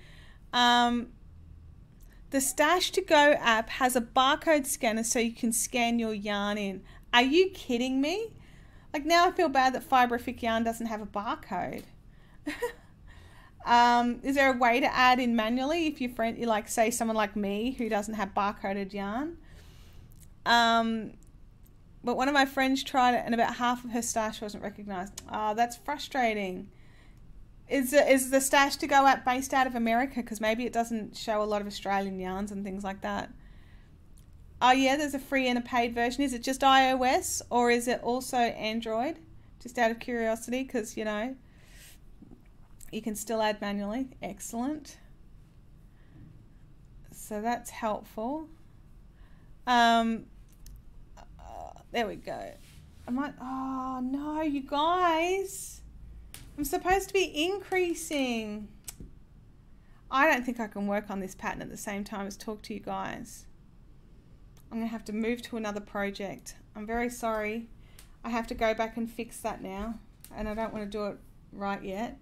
Speaker 1: The Stash to Go app has a barcode scanner so you can scan your yarn in. Are you kidding me? Like, now I feel bad that Fiberific yarn doesn't have a barcode. Is there a way to add in manually if you like, say someone like me who doesn't have barcoded yarn? But one of my friends tried it, and about half of her stash wasn't recognised. That's frustrating. Is the Stash to Go app based out of America? Because maybe it doesn't show a lot of Australian yarns and things like that. Oh yeah, there's a free and a paid version. Is it just iOS, or is it also Android? Just out of curiosity, because, you know, you can still add manually. Excellent. So that's helpful. There we go. Oh no, you guys. I'm supposed to be increasing. I don't think I can work on this pattern at the same time as talk to you guys. I'm going to have to move to another project. I'm very sorry. I have to go back and fix that now, and I don't want to do it right yet.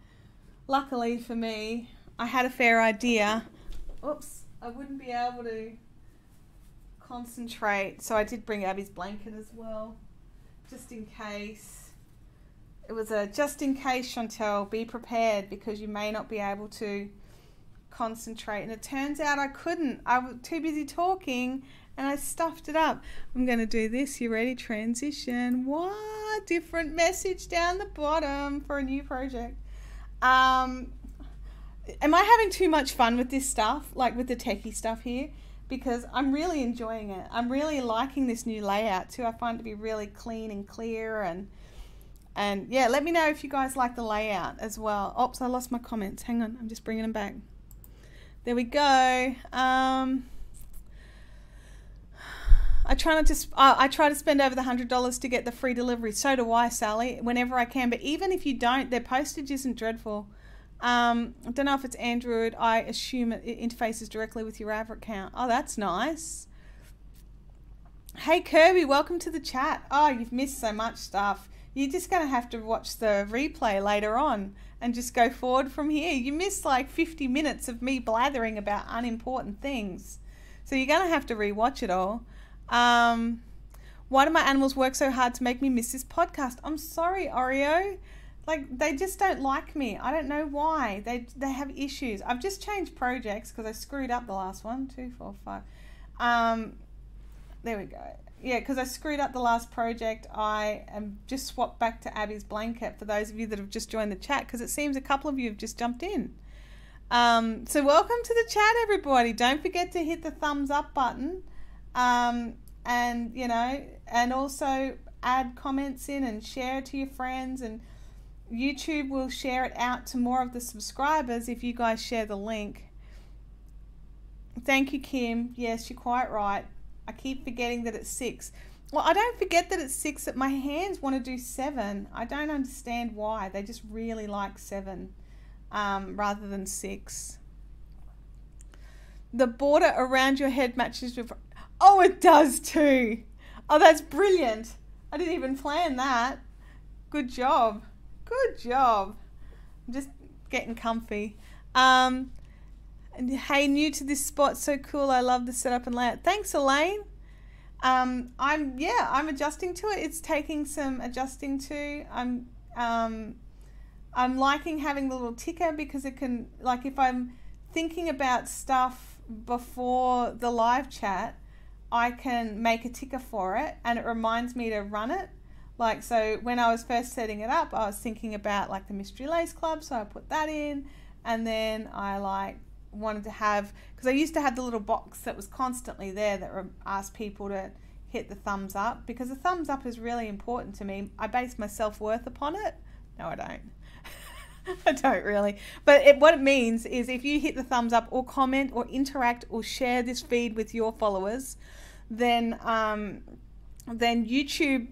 Speaker 1: Luckily for me, I had a fair idea. Oops, I wouldn't be able to concentrate, so I did bring Abby's blanket as well, just in case. It was a just in case, Chantel. Be prepared, because you may not be able to concentrate. And it turns out I couldn't. I was too busy talking, and I stuffed it up. I'm going to do this. You ready? Transition. What? Different message down the bottom for a new project. Am I having too much fun with this stuff, like with the techie stuff here? Because I'm really enjoying it. I'm really liking this new layout too. I find it to be really clean and clear, and yeah, let me know if you guys like the layout as well. Oops, I lost my comments. Hang on, I'm just bringing them back. There we go. I try to spend over the $100 to get the free delivery. So do I, Sally, whenever I can. But even if you don't, their postage isn't dreadful. I don't know if it's Android. I assume it interfaces directly with your Rav account. Oh, that's nice. Hey, Kirby, welcome to the chat. Oh, you've missed so much stuff. You're just going to have to watch the replay later on and just go forward from here. You missed like 50 minutes of me blathering about unimportant things. So you're going to have to rewatch it all. Why do my animals work so hard to make me miss this podcast? I'm sorry, Oreo. Like, they just don't like me. I don't know why. They have issues. I've just changed projects because I screwed up the last one. 2, 4, 5. There we go. Yeah, because I screwed up the last project. I am just swapped back to Abby's blanket for those of you that have just joined the chat, because it seems a couple of you have just jumped in. So welcome to the chat, everybody. Don't forget to hit the thumbs up button. And, you know, and also add comments in and share it to your friends, and YouTube will share it out to more of the subscribers if you guys share the link. Thank you, Kim. Yes, you're quite right. I keep forgetting that it's 6. Well, I don't forget that it's 6, that my hands want to do 7. I don't understand why. They just really like 7 rather than 6. The border around your head matches with... Oh, it does too. Oh, that's brilliant. I didn't even plan that. Good job. Good job. I'm just getting comfy. And hey, new to this spot, so cool. I love the setup and layout. Thanks, Elaine. I'm adjusting to it. It's taking some adjusting to. I'm liking having the little ticker because it can, like, if I'm thinking about stuff before the live chat, I can make a ticker for it and it reminds me to run it. Like, so when I was first setting it up, I was thinking about like the Mystery Lace Club, so I put that in, and then I wanted to have, because I used to have the little box that was constantly there that asked people to hit the thumbs up, because the thumbs up is really important to me. I base my self-worth upon it. No, I don't. I don't really. But what it means is if you hit the thumbs up or comment or interact or share this feed with your followers, then YouTube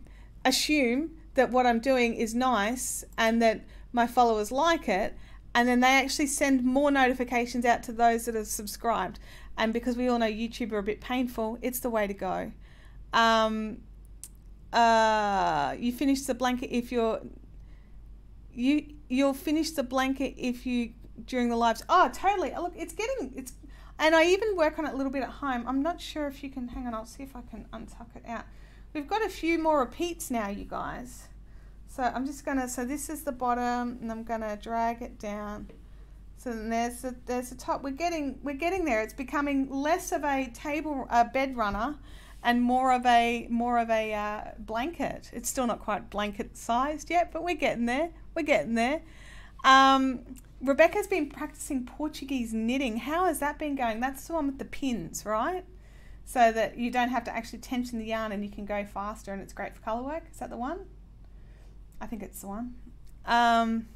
Speaker 1: assume that what I'm doing is nice and that my followers like it, and then they actually send more notifications out to those that are subscribed. And because we all know YouTube are a bit painful, it's the way to go. You finish the blanket if you'll finish the blanket if you during the lives. Oh, totally. Look, it's and I even work on it a little bit at home. I'm not sure if you can, hang on, I'll see if I can untuck it out. We've got a few more repeats now, you guys. So I'm just gonna, so this is the bottom, and I'm gonna drag it down. So then there's the top. We're getting there. It's becoming less of a bed runner, and more of a blanket. It's still not quite blanket sized yet, but we're getting there. We're getting there. Rebecca's been practicing Portuguese knitting. How has that been going? That's the one with the pins, right? So that you don't have to actually tension the yarn and you can go faster, and it's great for colour work. Is that the one? I think it's the one. Oops,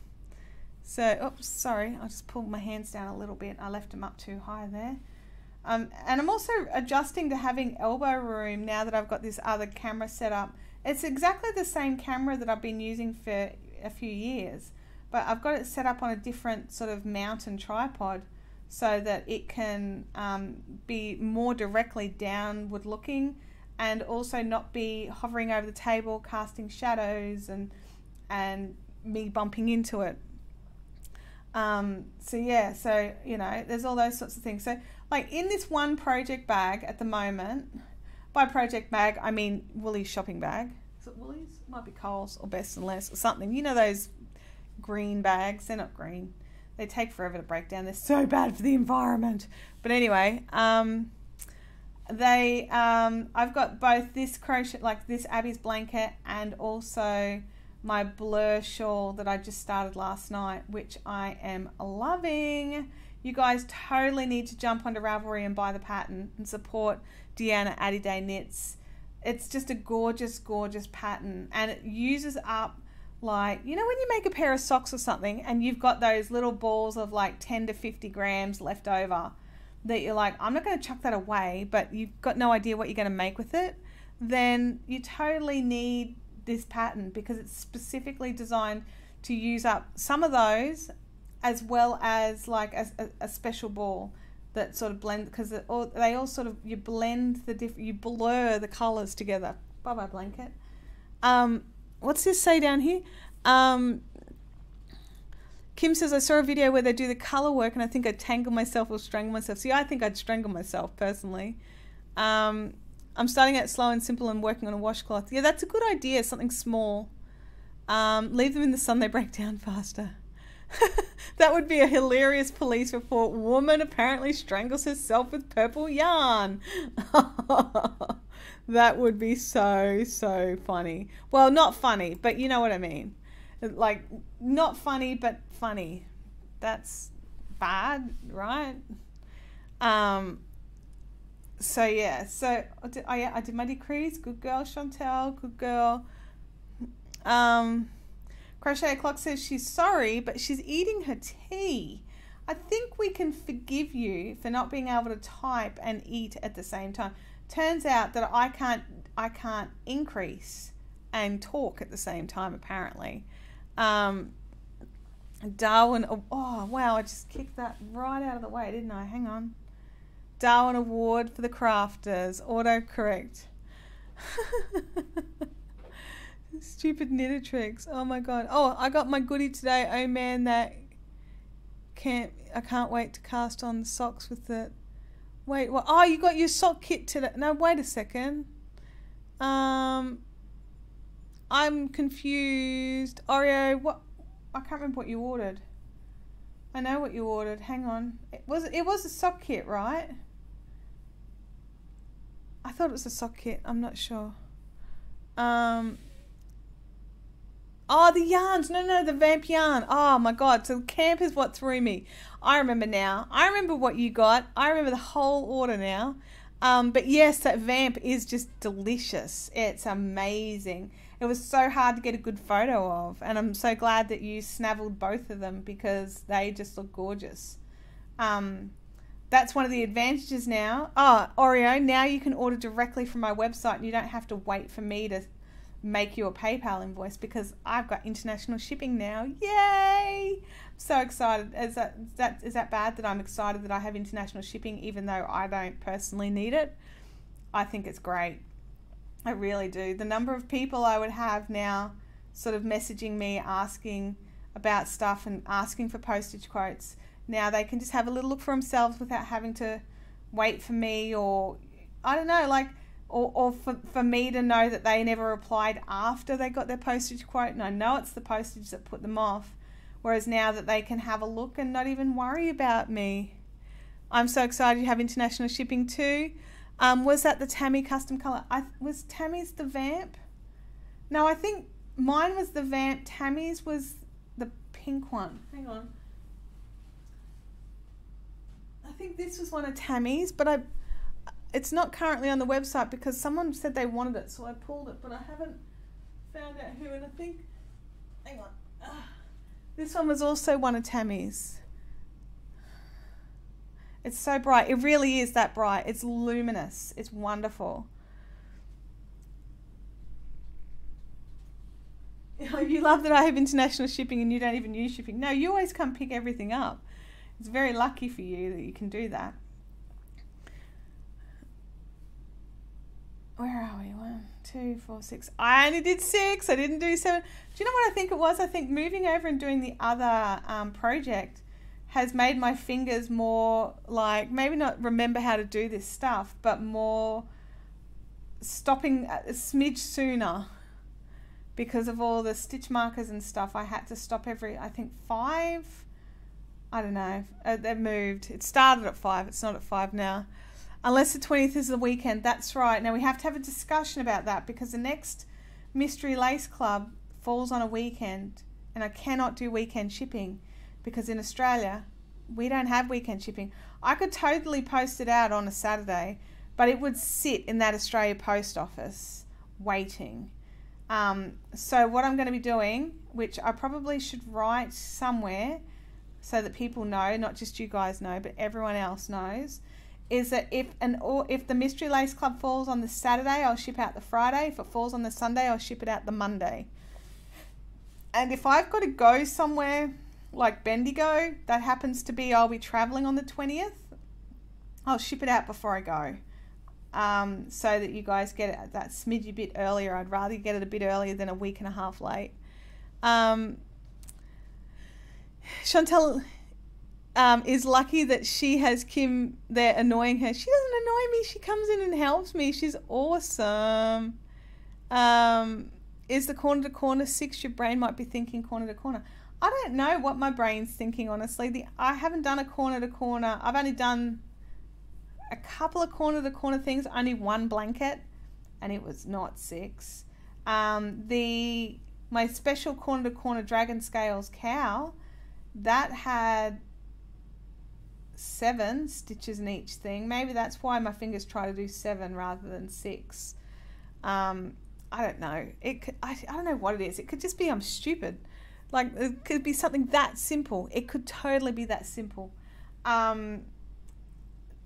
Speaker 1: sorry. I just pulled my hands down a little bit. I left them up too high there. And I'm also adjusting to having elbow room now that I've got this other camera set up. It's exactly the same camera that I've been using for a few years, but I've got it set up on a different sort of mount and tripod so that it can be more directly downward looking, and also not be hovering over the table casting shadows and me bumping into it. So you know, there's all those sorts of things. So like in this one project bag at the moment, by project bag I mean Woolies shopping bag. Is it Woolies? It might be Coles or Best and Less or something. You know those green bags? They're not green. They take forever to break down. They're so bad for the environment. But anyway, I've got both this crochet, like this Abby's blanket, and also my blur shawl that I just started last night, which I am loving. You guys totally need to jump onto Ravelry and buy the pattern and support Deanna Addy Knits. It's just a gorgeous, gorgeous pattern, and it uses up, like, you know when you make a pair of socks or something and you've got those little balls of like 10 to 50 grams left over that you're like, I'm not going to chuck that away, but you've got no idea what you're going to make with it, then you totally need this pattern because it's specifically designed to use up some of those, as well as like a special ball that sort of blend, because they all sort of, you blend you blur the colors together. Bye bye blanket. What's this say down here? Kim says, I saw a video where they do the color work and I think I'd tangle myself or strangle myself. See, I think I'd strangle myself personally. I'm starting out slow and simple and working on a washcloth. Yeah, that's a good idea, something small. Leave them in the sun, they break down faster. That would be a hilarious police report. Woman apparently strangles herself with purple yarn. That would be so, so funny. Well, not funny, but you know what I mean. Like, not funny, but funny. That's bad, right? So yeah, I did my decrees. Good girl, Chantel. Good girl. Crochet Clock says she's sorry, but she's eating her tea. I think we can forgive you for not being able to type and eat at the same time. Turns out that I can't increase and talk at the same time, apparently. Darwin, oh wow, I just kicked that right out of the way, didn't I? Hang on. Darwin Award for the crafters. Autocorrect. Stupid knitter tricks. Oh my god. Oh, I got my goodie today. Oh man, I can't wait to cast on the socks with it. Wait, what? Oh, you got your sock kit today. No, wait a second. I'm confused. Oreo, what? I can't remember what you ordered. I know what you ordered. Hang on. It was a sock kit, right? I thought it was a sock kit. I'm not sure. Oh, the yarns. No, the vamp yarn. Oh, my God. So camp is what threw me. I remember now. I remember what you got. I remember the whole order now. But yes, that vamp is just delicious. It's amazing. It was so hard to get a good photo of. And I'm so glad that you snaveled both of them because they just look gorgeous. That's one of the advantages now. Oh, Oreo, now you can order directly from my website and you don't have to wait for me to make you a PayPal invoice because I've got international shipping now. Yay! I'm so excited. Is that bad that I'm excited that I have international shipping even though I don't personally need it? I think it's great. I really do. The number of people I would have now sort of messaging me asking about stuff and asking for postage quotes. Now they can just have a little look for themselves without having to wait for me or, I don't know, like, or for me to know that they never replied after they got their postage quote. And I know it's the postage that put them off. Whereas now that they can have a look and not even worry about me. I'm so excited you have international shipping too. Was that the Tammy custom color? Was Tammy's the vamp? No, I think mine was the vamp. Tammy's was the pink one. Hang on. I think this was one of Tammy's, but it's not currently on the website because someone said they wanted it, so I pulled it, but I haven't found out who. And I think, hang on, this one was also one of Tammy's. It's so bright. It really is that bright. It's luminous. It's wonderful. You love that I have international shipping and you don't even use shipping. No, you always come pick everything up. It's very lucky for you that you can do that. Where are we? 1, 2, 4, 6. I only did 6. I didn't do 7. Do you know what I think it was? I think moving over and doing the other project has made my fingers more like, maybe not remember how to do this stuff, but more stopping a smidge sooner because of all the stitch markers and stuff. I had to stop every, I think 5. I don't know. They've moved. It started at 5. It's not at 5 now. Unless the 20th is the weekend. That's right. Now we have to have a discussion about that because the next Mystery Lace Club falls on a weekend and I cannot do weekend shipping because in Australia we don't have weekend shipping. I could totally post it out on a Saturday, but it would sit in that Australia post office waiting. So what I'm going to be doing, which I probably should write somewhere so that people know, not just you guys know, but everyone else knows, is that if the Mystery Lace Club falls on the Saturday, I'll ship out the Friday. If it falls on the Sunday, I'll ship it out the Monday. And if I've got to go somewhere like Bendigo, that happens to be I'll be traveling on the 20th, I'll ship it out before I go. So that you guys get it that smidgy bit earlier. I'd rather get it a bit earlier than a week and a half late. Chantel is lucky that she has Kim there annoying her. She doesn't annoy me. She comes in and helps me. She's awesome. Is the corner to corner 6? Your brain might be thinking corner to corner. I don't know what my brain's thinking, honestly. I haven't done a corner to corner. I've only done a couple of corner to corner things. Only one blanket, and it was not 6. My special corner to corner Dragon Scales cow, that had 7 stitches in each thing. Maybe that's why my fingers try to do 7 rather than 6. I don't know. It could, I don't know what it is. It could just be I'm stupid. Like, it could be something that simple. It could totally be that simple. You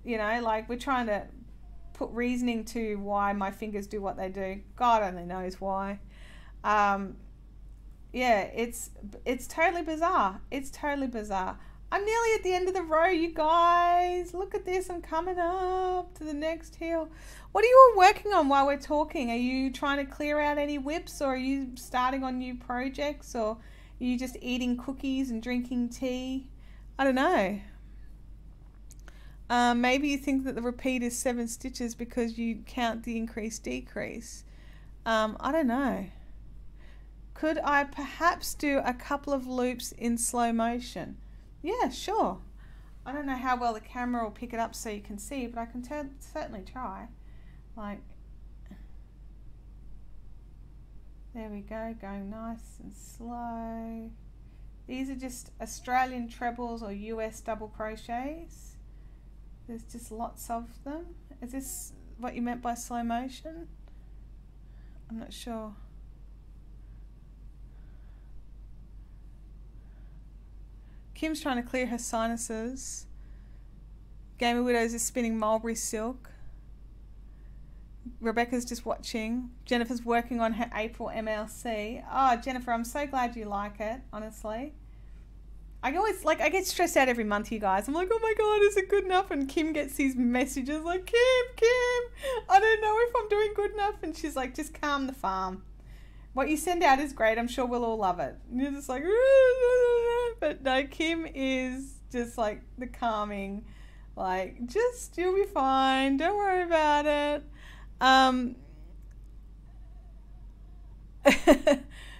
Speaker 1: know, like, we're trying to put reasoning to why my fingers do what they do. God only knows why. Yeah, it's totally bizarre. It's totally bizarre. I'm nearly at the end of the row, you guys. Look at this. I'm coming up to the next hill. What are you all working on while we're talking? Are you trying to clear out any WIPS, or are you starting on new projects, or are you just eating cookies and drinking tea? I don't know. Maybe you think that the repeat is 7 stitches because you count the increase decrease. I don't know. Could I perhaps do a couple of loops in slow motion? Yeah, sure. I don't know how well the camera will pick it up so you can see, but I can certainly try. Like, there we go, going nice and slow. These are just Australian trebles or US double crochets. There's just lots of them. Is this what you meant by slow motion? I'm not sure. Kim's trying to clear her sinuses. Gamer Widows is spinning mulberry silk. Rebecca's just watching. Jennifer's working on her April MLC. Oh, Jennifer, I'm so glad you like it, honestly. I get stressed out every month, you guys. I'm like, oh my God, is it good enough? And Kim gets these messages like, Kim, I don't know if I'm doing good enough. And she's like, just calm the farm. What you send out is great. I'm sure we'll all love it. And you're just like, but no, Kim is just like the calming, like, just, you'll be fine. Don't worry about it.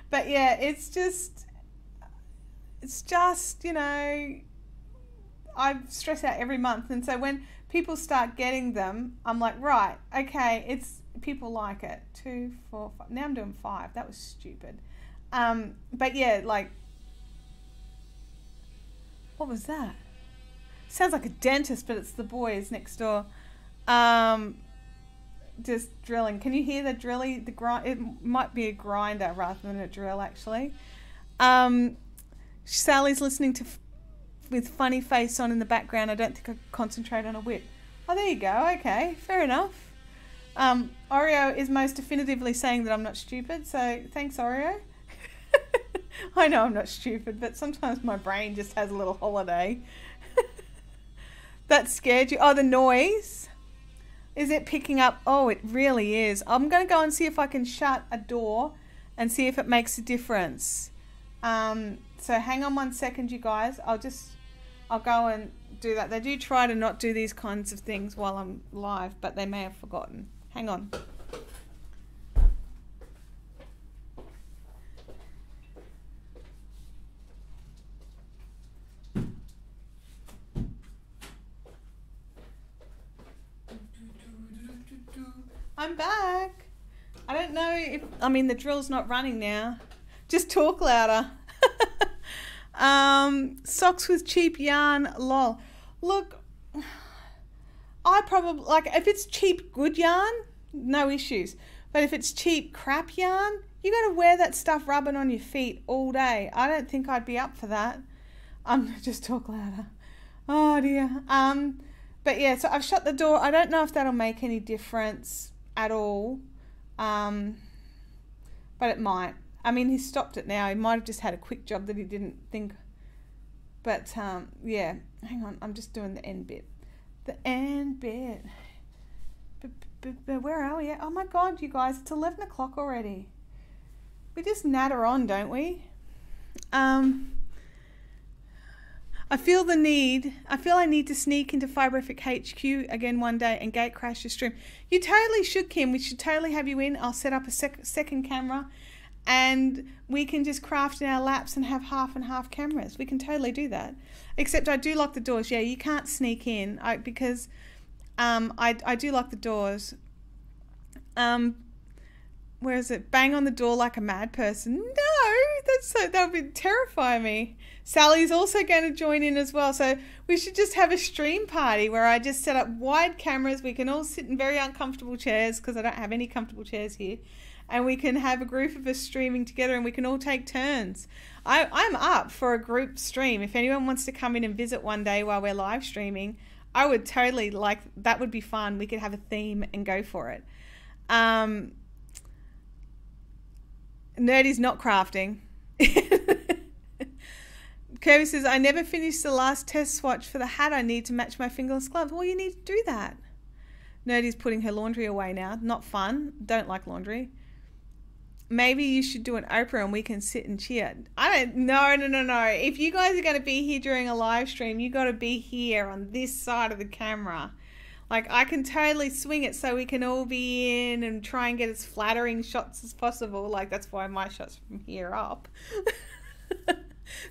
Speaker 1: But yeah, it's just, you know, I stress out every month. And so when people start getting them, I'm like, right, okay, it's, people like it. 2, 4, 5. Now I'm doing 5. That was stupid. But yeah, like, what was that? Sounds like a dentist, but it's the boys next door. Just drilling. Can you hear the drilly? The grind. It might be a grinder rather than a drill, actually. Sally's listening to with funny face on in the background. I don't think I could concentrate on a whip. Oh, there you go. Okay, fair enough. Oreo is most definitively saying that I'm not stupid, so thanks, Oreo. I know I'm not stupid, but sometimes my brain just has a little holiday. That scared you? Oh, the noise. Is it picking up? Oh, it really is. I'm going to go and see if I can shut a door and see if it makes a difference. So hang on 1 second, you guys. I'll go and do that. They do try to not do these kinds of things while I'm live, but they may have forgotten. Hang on. I'm back. I don't know if, I mean, the drill's not running now. Just talk louder. Socks with cheap yarn, lol. Look, I probably, like, if it's cheap good yarn, no issues. But if it's cheap crap yarn, you got to wear that stuff rubbing on your feet all day. I don't think I'd be up for that. Just talk louder. Oh dear. But yeah, so I've shut the door. I don't know if that'll make any difference at all. But it might. I mean, he's stopped it now. He might have just had a quick job that he didn't think. But yeah, hang on. I'm just doing the end bit. The end bit. But where are we at? Oh my God, you guys, it's 11 o'clock already. We just natter on, don't we? I feel I need to sneak into Fiberific HQ again one day and gate crash your stream. You totally should, Kim. We should totally have you in. I'll set up a second camera and we can just craft in our laps and have half and half cameras. We can totally do that. Except I do lock the doors. Yeah, you can't sneak in because I do lock the doors. Where is it? Bang on the door like a mad person. No, that would terrify me. Sally's also going to join in as well. So we should just have a stream party where I just set up wide cameras. We can all sit in very uncomfortable chairs because I don't have any comfortable chairs here. and we can have a group of us streaming together and we can all take turns. I'm up for a group stream. If anyone wants to come in and visit one day while we're live streaming, I would totally like, that would be fun. We could have a theme and go for it. Nerdy's not crafting. Kirby says, I never finished the last test swatch for the hat I need to match my fingerless gloves. Well, you need to do that. Nerdy's putting her laundry away now. Not fun. Don't like laundry. Maybe you should do an Oprah and we can sit and cheer. No. If you guys are going to be here during a live stream, you got to be here on this side of the camera. Like, I can totally swing it so we can all be in and try and get as flattering shots as possible. Like, that's why my shot's from here up.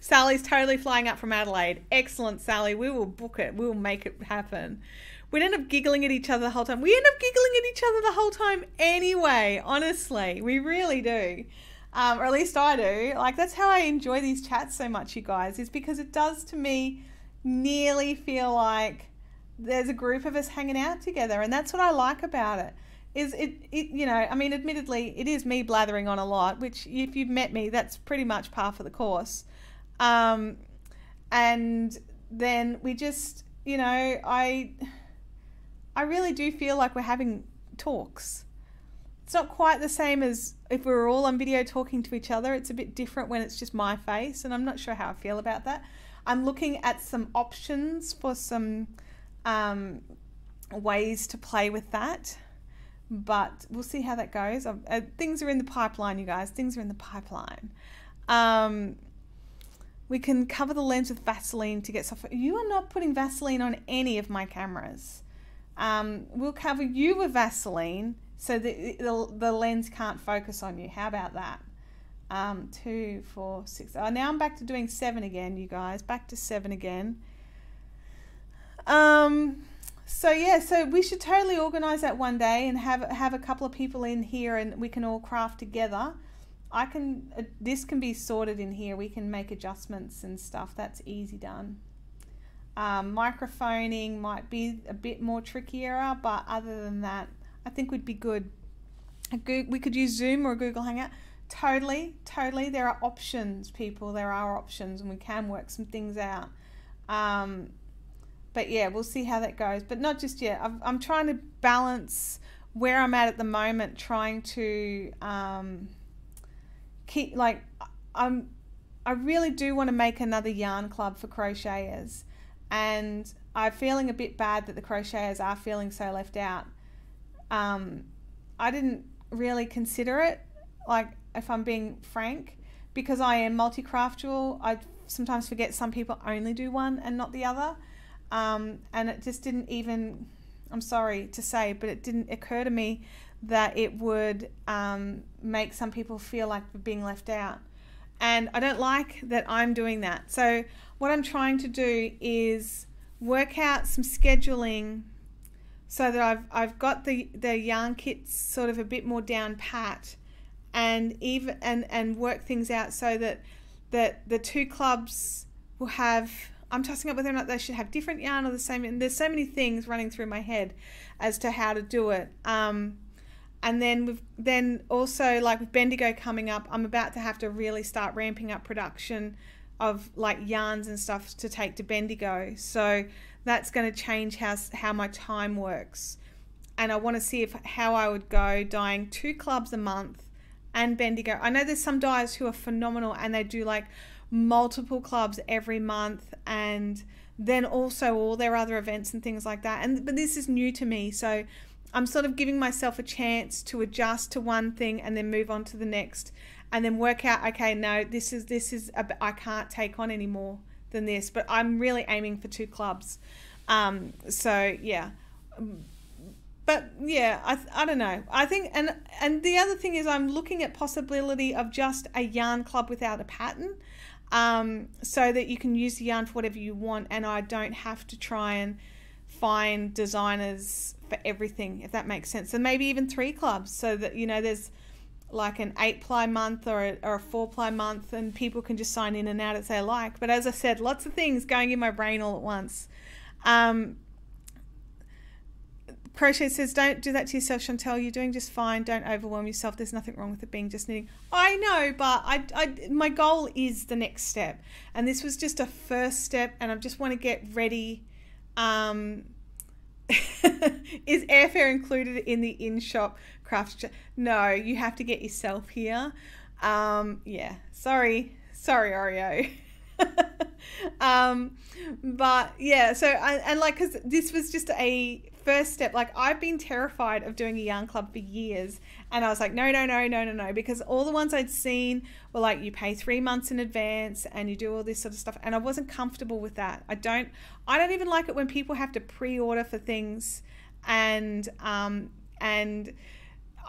Speaker 1: Sally's totally flying up from Adelaide. Excellent, Sally. We will book it. We will make it happen. We'd end up giggling at each other the whole time. We end up giggling at each other the whole time anyway, honestly. We really do. Or at least I do. Like, that's how I enjoy these chats so much, you guys, is because it does to me nearly feel like there's a group of us hanging out together. And that's what I like about it. Is it you know, I mean, admittedly, it is me blathering on a lot, which if you've met me, that's pretty much par for the course. And then we just, you know, I really do feel like we're having talks. It's not quite the same as if we were all on video talking to each other. It's a bit different when it's just my face, and I'm not sure how I feel about that. I'm looking at some options for some ways to play with that, but we'll see how that goes. Things are in the pipeline, you guys. Things are in the pipeline. We can cover the lens with Vaseline to get soft. You are not putting Vaseline on any of my cameras. We'll cover you with Vaseline so that the lens can't focus on you. How about that? 2, 4, 6. Oh, now I'm back to doing 7 again, you guys. Back to 7 again. So yeah, so we should totally organise that one day and have a couple of people in here and we can all craft together. This can be sorted in here. We can make adjustments and stuff. That's easy done. Microphoning might be a bit more trickier, but other than that, I think we'd be good. We could use Zoom or a Google Hangout. Totally. There are options, people. There are options, and we can work some things out. But yeah, we'll see how that goes. But not just yet. I'm trying to balance where I'm at the moment, trying to keep, like, I really do want to make another yarn club for crocheters, and I'm feeling a bit bad that the crocheters are feeling so left out. I didn't really consider it, like, if I'm being frank, because I am multi-craftual. I sometimes forget some people only do one and not the other, and it just didn't even, I'm sorry to say, but it didn't occur to me that it would make some people feel like they're being left out. And I don't like that I'm doing that. So what I'm trying to do is work out some scheduling so that I've got the yarn kits sort of a bit more down pat, and work things out so that the two clubs will have, I'm tossing up whether or not they should have different yarn or the same, and there's so many things running through my head as to how to do it. And then also, like with Bendigo coming up, I'm about to have to really start ramping up production of like yarns and stuff to take to Bendigo. So that's going to change how my time works. And I want to see how I would go dyeing 2 clubs a month and Bendigo. I know there's some dyers who are phenomenal and they do like multiple clubs every month, and then also all their other events and things like that. But this is new to me, so I'm sort of giving myself a chance to adjust to one thing and then move on to the next, and then work out, okay, no, this is I can't take on any more than this, but I'm really aiming for 2 clubs. So yeah, but yeah, I don't know. I think, and the other thing is I'm looking at possibility of just a yarn club without a pattern, so that you can use the yarn for whatever you want, and I don't have to try and find designers for everything, if that makes sense. And maybe even 3 clubs, so that, you know, there's like an 8-ply month or a 4-ply month, and people can just sign in and out as they like. But as I said, lots of things going in my brain all at once. Crochet says, don't do that to yourself, Chantel. You're doing just fine. Don't overwhelm yourself. There's nothing wrong with it being just knitting. I know, but my goal is the next step. And this was just a first step, and I just want to get ready. Is airfare included in the in-shop craft? No, you have to get yourself here. Yeah, sorry, Oreo. But yeah, so and like, because this was just a first step. Like, I've been terrified of doing a yarn club for years, and I was like, no, because all the ones I'd seen were like, you pay 3 months in advance and you do all this sort of stuff, and I wasn't comfortable with that. I don't even like it when people have to pre-order for things, and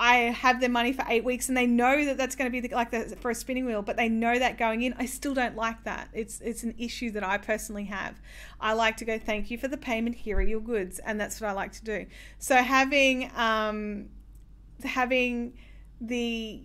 Speaker 1: I have their money for 8 weeks and they know that that's going to be for a spinning wheel, but they know that going in. I still don't like that. It's an issue that I personally have. I like to go, thank you for the payment, here are your goods, and that's what I like to do. So having the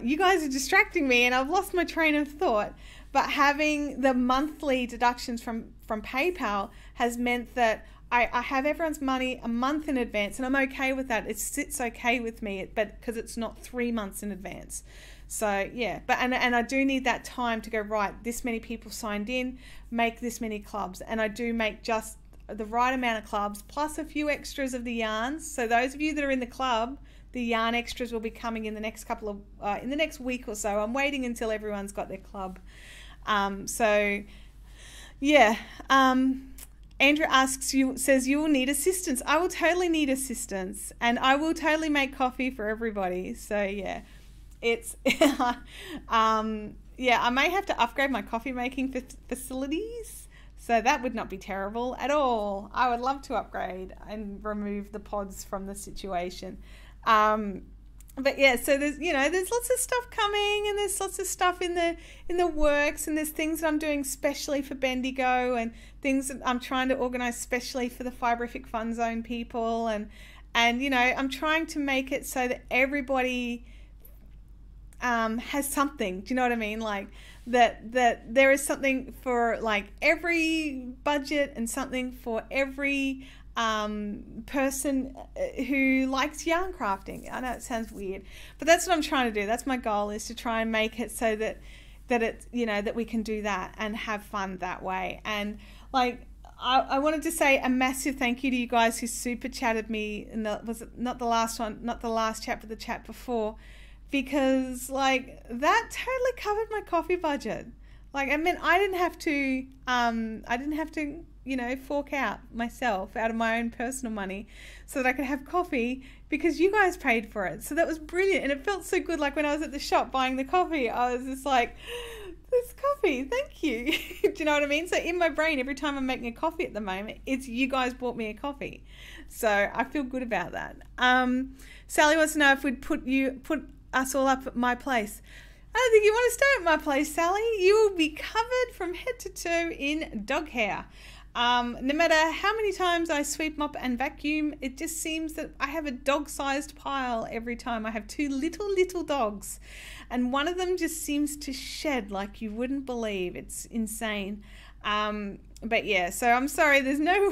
Speaker 1: you guys are distracting me and I've lost my train of thought, but having the monthly deductions from PayPal has meant that I have everyone's money a month in advance, and I'm okay with that. It sits okay with me, but because it's not 3 months in advance. So yeah, but and I do need that time to go, right, this many people signed in, make this many clubs, and I do make just the right amount of clubs plus a few extras of the yarns. So those of you that are in the club, the yarn extras will be coming in the next in the next week or so. I'm waiting until everyone's got their club. So yeah. Andrew says you will need assistance. I will totally need assistance, and I will totally make coffee for everybody. So yeah, it's yeah, I may have to upgrade my coffee making facilities. So that would not be terrible at all. I would love to upgrade and remove the pods from the situation. But yeah, so there's lots of stuff coming, and there's lots of stuff in the works, and there's things that I'm doing specially for Bendigo, and things that I'm trying to organize specially for the Fiberific Fun Zone people, and I'm trying to make it so that everybody has something. Do you know what I mean? Like that there is something for like every budget, and something for every person who likes yarn crafting. I know it sounds weird, but that's what I'm trying to do. That's my goal, is to try and make it so that it's, that we can do that and have fun that way. And like, I wanted to say a massive thank you to you guys who super chatted me, and was it not the last one, not the last chat, but the chat before, because like that totally covered my coffee budget. Like, I mean, I didn't have to fork out myself out of my own personal money so that I could have coffee, because you guys paid for it. So that was brilliant. And it felt so good. Like when I was at the shop buying the coffee, I was just like, this coffee, thank you. Do you know what I mean? So in my brain, every time I'm making a coffee at the moment, it's you guys bought me a coffee. So I feel good about that. Sally wants to know if we'd put us all up at my place. I don't think you want to stay at my place, Sally. You will be covered from head to toe in dog hair. No matter how many times I sweep, mop and vacuum, it just seems that I have a dog-sized pile every time. I have 2 little dogs, and one of them just seems to shed like you wouldn't believe. It's insane. But yeah, so I'm sorry, there's no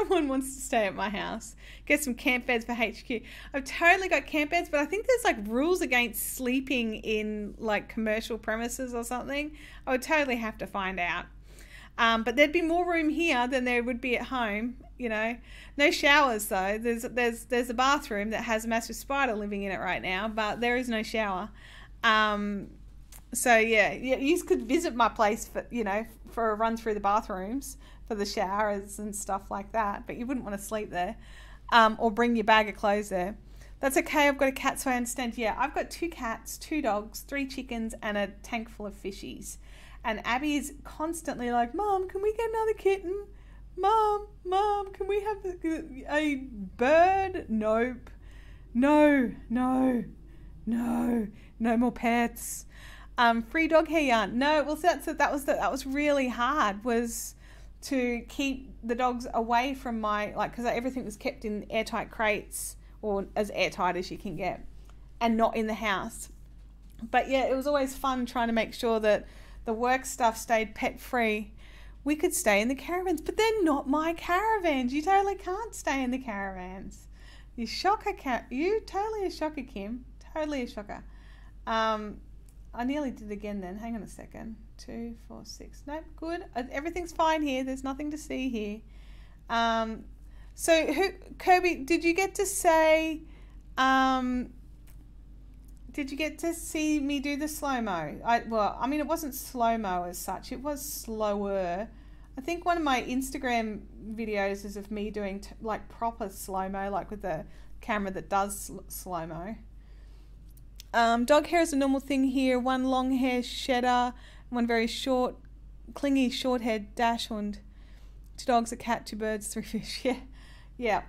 Speaker 1: one wants to stay at my house. Get some camp beds for HQ. I've totally got camp beds, but I think there's like rules against sleeping in like commercial premises or something. I would totally have to find out. But there'd be more room here than there would be at home, No showers though. There's a bathroom that has a massive spider living in it right now, but there is no shower. So yeah, you could visit my place for a run through the bathrooms for the showers and stuff like that, but you wouldn't want to sleep there, or bring your bag of clothes there. That's okay. I've got a cat, so I understand. Yeah, I've got 2 cats, 2 dogs, 3 chickens, and a tank full of fishies. And Abby is constantly like, Mom, can we get another kitten? Mom, can we have a bird? Nope. No more pets. Free dog hair yarn. No, well, that was really hard, was to keep the dogs away from because everything was kept in airtight crates, or as airtight as you can get, and not in the house. But yeah, it was always fun trying to make sure that the work stuff stayed pet free. we could stay in the caravans, but they're not my caravans. You totally can't stay in the caravans. You shocker, you totally a shocker, Kim. Totally a shocker. I nearly did it again then. Hang on a second. 2, 4, 6. Nope, good. Everything's fine here. There's nothing to see here. So Kirby, did you get to say, did you get to see me do the slow-mo? Well, I mean, it wasn't slow-mo as such. It was slower. I think one of my Instagram videos is of me doing like proper slow-mo, like with the camera that does slow-mo. Dog hair is a normal thing here. One long hair shedder, one very short, clingy short-haired dachshund. 2 dogs, a cat, 2 birds, 3 fish. Yeah, yeah.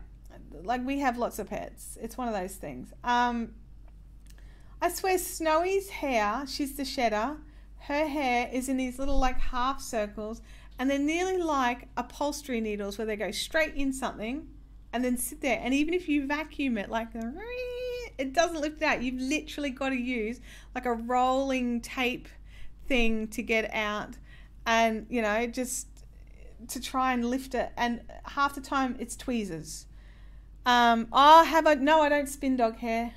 Speaker 1: Like we have lots of pets. It's one of those things. I swear Snowy's hair, she's the shedder, her hair is in these little like half circles, and they're nearly like upholstery needles where they go straight in something and then sit there. And even if you vacuum it, like it doesn't lift it out. You've literally got to use like a rolling tape thing to get out, and you know, just to try and lift it. And half the time it's tweezers. No, I don't spin dog hair.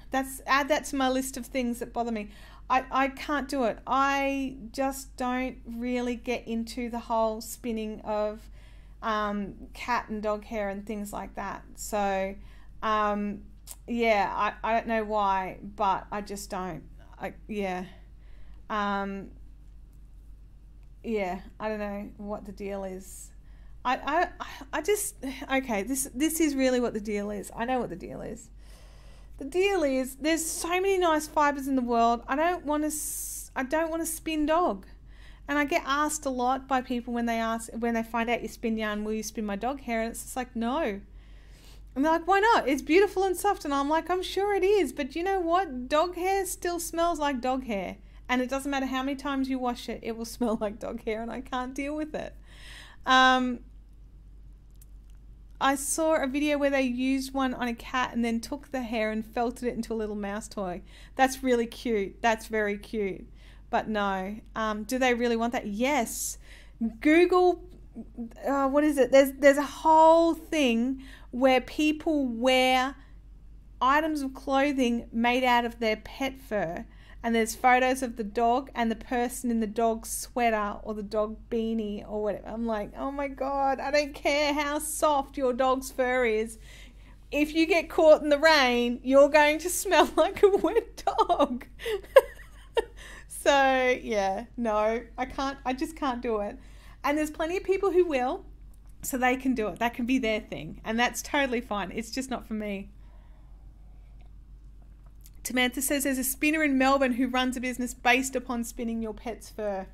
Speaker 1: Add that to my list of things that bother me. I can't do it. I just don't really get into the whole spinning of cat and dog hair and things like that. So yeah, I don't know why, but I just don't. Yeah, I don't know what the deal is. I just, okay, this is really what the deal is. I know what the deal is. The deal is there's so many nice fibers in the world. I don't want to spin dog. And I get asked a lot by people when they find out you spin yarn, will you spin my dog hair? And it's just like, no. And they're like, why not? It's beautiful and soft. And I'm like, I'm sure it is. But you know what? Dog hair still smells like dog hair. And it doesn't matter how many times you wash it, it will smell like dog hair, and I can't deal with it. I saw a video where they used one on a cat and then took the hair and felted it into a little mouse toy. That's really cute. That's very cute. But no. Do they really want that? Yes. Google, what is it? There's a whole thing where people wear items of clothing made out of their pet fur. And there's photos of the dog and the person in the dog sweater or the dog beanie or whatever. I'm like, oh my God, I don't care how soft your dog's fur is. If you get caught in the rain, you're going to smell like a wet dog. So yeah, no, I just can't do it. And there's plenty of people who will, so they can do it. That can be their thing. And that's totally fine. It's just not for me. Tamantha says there's a spinner in Melbourne who runs a business based upon spinning your pet's fur.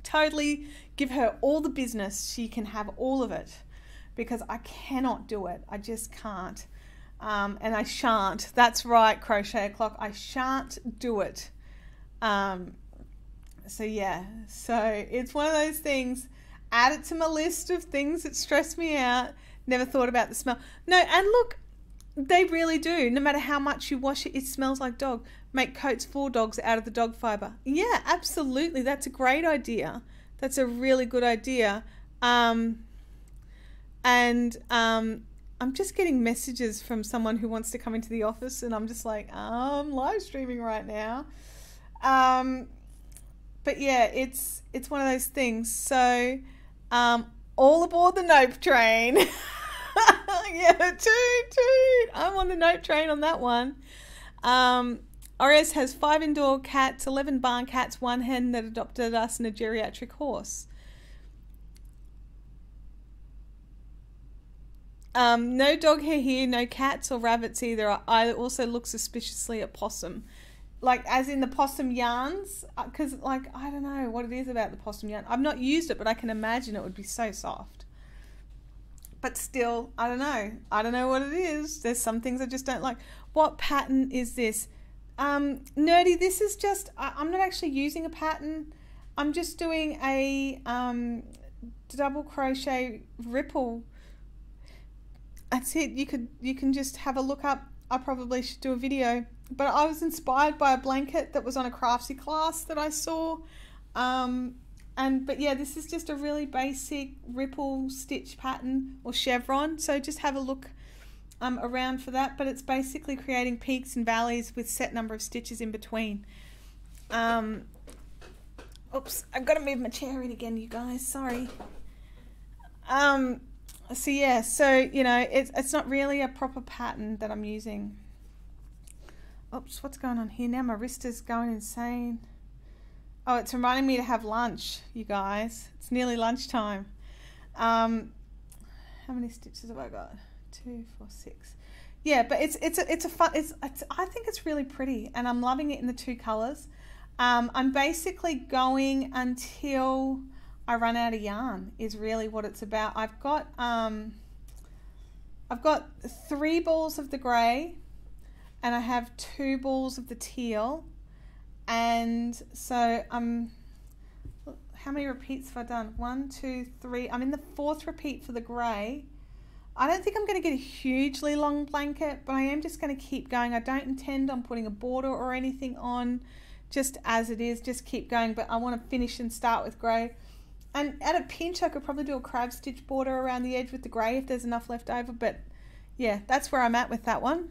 Speaker 1: Totally give her all the business. She can have all of it, because I cannot do it. I just can't. And I shan't. That's right, Crochet O'Clock. I shan't do it. So yeah. So it's one of those things. Add it to my list of things that stress me out. Never thought about the smell. No, and look, they really do. No matter how much you wash it, it smells like dog. Make coats for dogs out of the dog fibre. Yeah, absolutely. That's a great idea. That's a really good idea. I'm just getting messages from someone who wants to come into the office, and I'm just like, I'm live streaming right now. But yeah, it's one of those things. So, all aboard the Nope train. Yeah, toot. I'm on the Nope train on that one. Ores has 5 indoor cats, 11 barn cats, 1 hen that adopted us, and a geriatric horse. No dog hair here, no cats or rabbits either. I also look suspiciously at possum. Like, as in the possum yarns, because, like, I don't know what it is about the possum yarn. I've not used it, but I can imagine it would be so soft. But still, I don't know. I don't know what it is. There's some things I just don't like. What pattern is this? Nerdy, this is just, I'm not actually using a pattern. I'm just doing a double crochet ripple. That's it. You can just have a look up. I probably should do a video. But I was inspired by a blanket that was on a Craftsy class that I saw. But yeah, this is just a really basic ripple stitch pattern or chevron. So just have a look around for that. But it's basically creating peaks and valleys with set number of stitches in between. Oops, I've got to move my chair in again, you guys. Sorry. So yeah, so you know, it's not really a proper pattern that I'm using. Oops, what's going on here now? My wrist is going insane. Oh, it's reminding me to have lunch, you guys. It's nearly lunchtime. How many stitches have I got? 2, 4, 6. Yeah, but it's a fun. I think it's really pretty, and I'm loving it in the 2 colors. I'm basically going until I run out of yarn. Is really what it's about. I've got 3 balls of the grey, and I have 2 balls of the teal. And so how many repeats have I done? 1, 2, 3. I'm in the 4th repeat for the grey. I don't think I'm going to get a hugely long blanket, but I am just going to keep going. I don't intend on putting a border or anything on, just as it is. Just keep going, but I want to finish and start with grey. And at a pinch, I could probably do a crab stitch border around the edge with the grey if there's enough left over. But yeah, that's where I'm at with that one.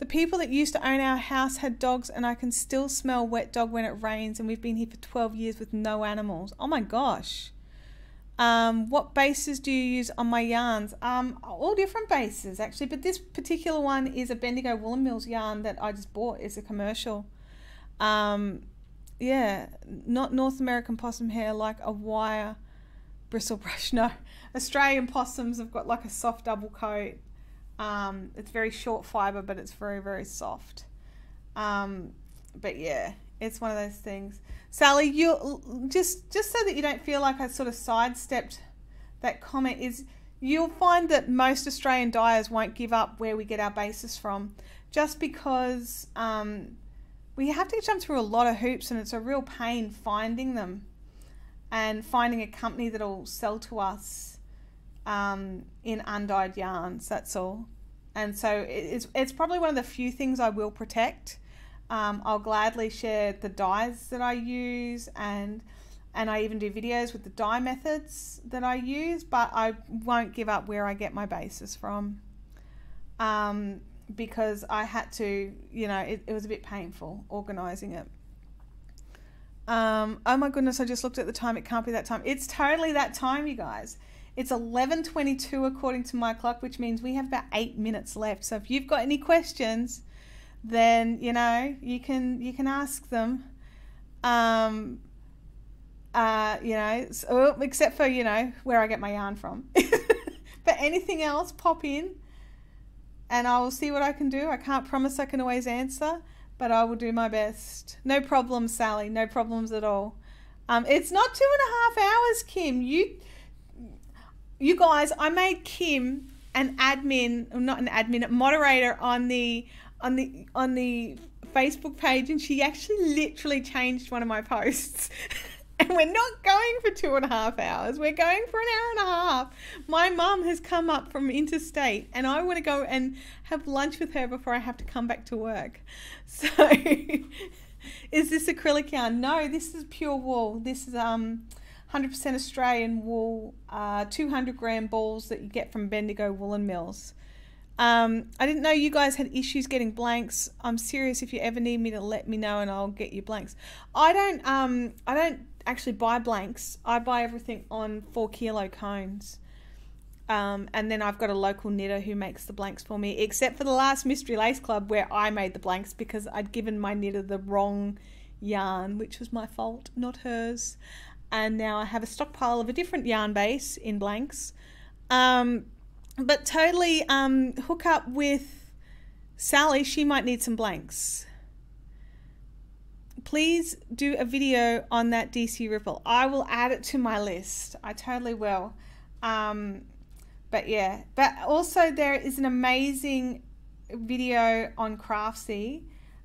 Speaker 1: The people that used to own our house had dogs, and I can still smell wet dog when it rains, and we've been here for 12 years with no animals. Oh my gosh. What bases do you use on my yarns? All different bases actually, but this particular one is a Bendigo Woolen Mills yarn that I just bought. It's a commercial. Yeah, not North American possum hair like a wire bristle brush. No, Australian possums have got like a soft double coat. It's very short fiber, but it's very, very soft. But yeah, it's one of those things. Sally, you just so that you don't feel like I sort of sidestepped that comment, is you'll find that most Australian dyers won't give up where we get our bases from, just because we have to jump through a lot of hoops, and it's a real pain finding them and finding a company that'll sell to us in undyed yarns. That's all. And so it's probably one of the few things I will protect. I'll gladly share the dyes that I use, and I even do videos with the dye methods that I use, but I won't give up where I get my bases from, because I had to, you know, it was a bit painful organising it. Oh my goodness, I just looked at the time. It can't be that time. It's totally that time, you guys. It's 11:22 according to my clock, which means we have about 8 minutes left. So if you've got any questions, then you know you can ask them. You know, so, except for, you know, where I get my yarn from. But anything else, pop in, and I will see what I can do. I can't promise I can always answer, but I will do my best. No problems, Sally. No problems at all. It's not 2.5 hours, Kim. You guys, I made Kim an admin, or not an admin, a moderator on the Facebook page, and she actually literally changed one of my posts. And we're not going for 2.5 hours. We're going for an hour and a half. My mum has come up from interstate, and I want to go and have lunch with her before I have to come back to work. So, is this acrylic yarn? No, this is pure wool. This is 100% Australian wool, 200 gram balls that you get from Bendigo Woolen Mills. I didn't know you guys had issues getting blanks. I'm serious. If you ever need me to let me know, and I'll get you blanks. I don't actually buy blanks. I buy everything on 4 kilo cones. And then I've got a local knitter who makes the blanks for me, except for the last Mystery Lace Club where I made the blanks because I'd given my knitter the wrong yarn, which was my fault, not hers. And now I have a stockpile of a different yarn base in blanks. But totally hook up with Sally. She might need some blanks. Please do a video on that DC Ripple. I will add it to my list. I totally will. But yeah, but also there is an amazing video on Craftsy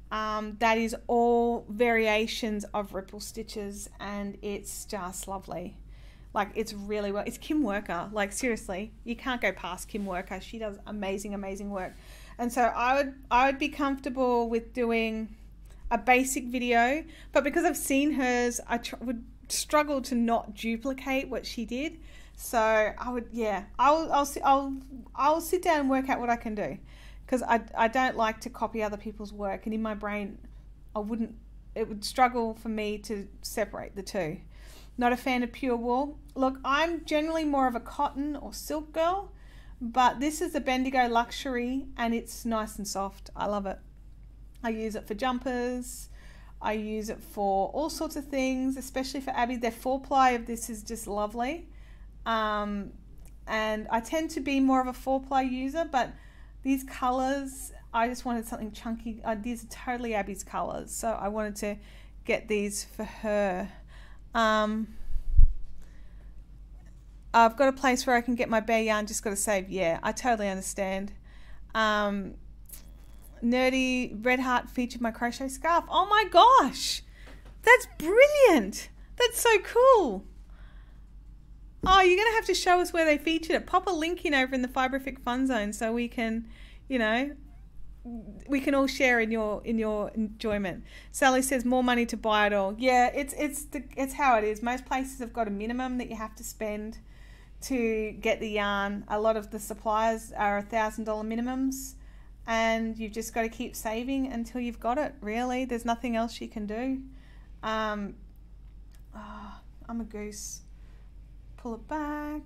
Speaker 1: that is all variations of ripple stitches, and it's just lovely. Like, it's really well. It's Kim Worker. Like, seriously, you can't go past Kim Worker. She does amazing, amazing work. And so I would be comfortable with doing a basic video, but because I've seen hers, I would struggle to not duplicate what she did. So I would, yeah, I'll sit down and work out what I can do, because I don't like to copy other people's work, and in my brain it would struggle for me to separate the two. Not a fan of pure wool. Look, I'm generally more of a cotton or silk girl, but this is the Bendigo Luxury and it's nice and soft. I love it. I use it for jumpers. I use it for all sorts of things, especially for Abby. Their 4-ply of this is just lovely. And I tend to be more of a 4-ply user, but these colors, I just wanted something chunky. These are totally Abby's colors, so I wanted to get these for her. I've got a place where I can get my bare yarn, just got to save. Yeah, I totally understand. Nerdy Red Heart featured my crochet scarf. Oh my gosh, that's brilliant. That's so cool. Oh, you're going to have to show us where they featured it. Pop a link in over in the Fiberific Fun Zone so we can, you know, we can all share in your enjoyment. Sally says more money to buy it all. Yeah, it's how it is. Most places have got a minimum that you have to spend to get the yarn. A lot of the suppliers are $1,000 minimums, and you've just got to keep saving until you've got it. Really, there's nothing else you can do. I'm a goose. Pull it back.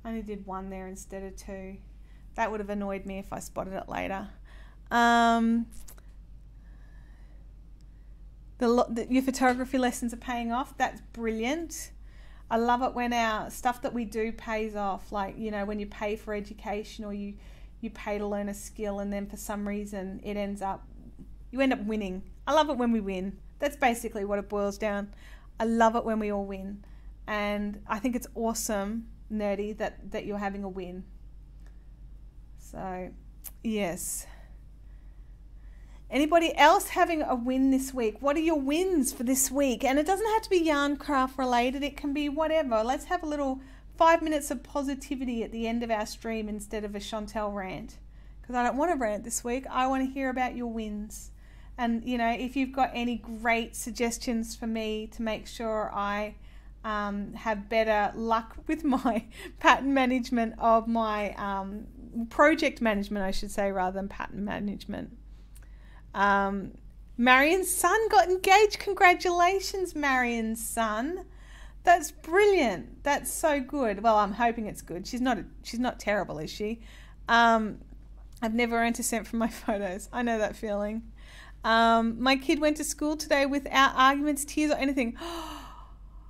Speaker 1: I only did one there instead of two. That would have annoyed me if I spotted it later. Your photography lessons are paying off. That's brilliant. I love it when our stuff that we do pays off. Like, you know, when you pay for education, or you pay to learn a skill, and then for some reason you end up winning. I love it when we win. That's basically what it boils down. I love it when we all win. And I think it's awesome, Nerdy, that you're having a win. So, yes. Anybody else having a win this week? What are your wins for this week? And it doesn't have to be yarn craft related. It can be whatever. Let's have a little 5 minutes of positivity at the end of our stream instead of a Chantel rant. Because I don't want to rant this week. I want to hear about your wins. And, you know, if you've got any great suggestions for me to make sure I have better luck with my pattern management of my project management, I should say, rather than pattern management. Marion's son got engaged. Congratulations, Marion's son. That's brilliant. That's so good. Well, I'm hoping it's good. She's not terrible, is she? I've never earned a cent from my photos. I know that feeling. My kid went to school today without arguments, tears, or anything.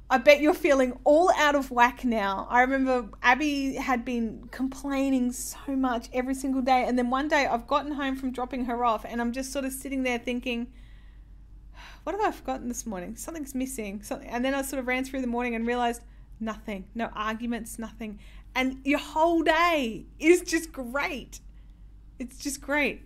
Speaker 1: I bet you're feeling all out of whack now. I remember Abby had been complaining so much every single day. And then one day I've gotten home from dropping her off and I'm just sort of sitting there thinking, what have I forgotten this morning? Something's missing. Something. And then I sort of ran through the morning and realized nothing, no arguments, nothing. And your whole day is just great. It's just great.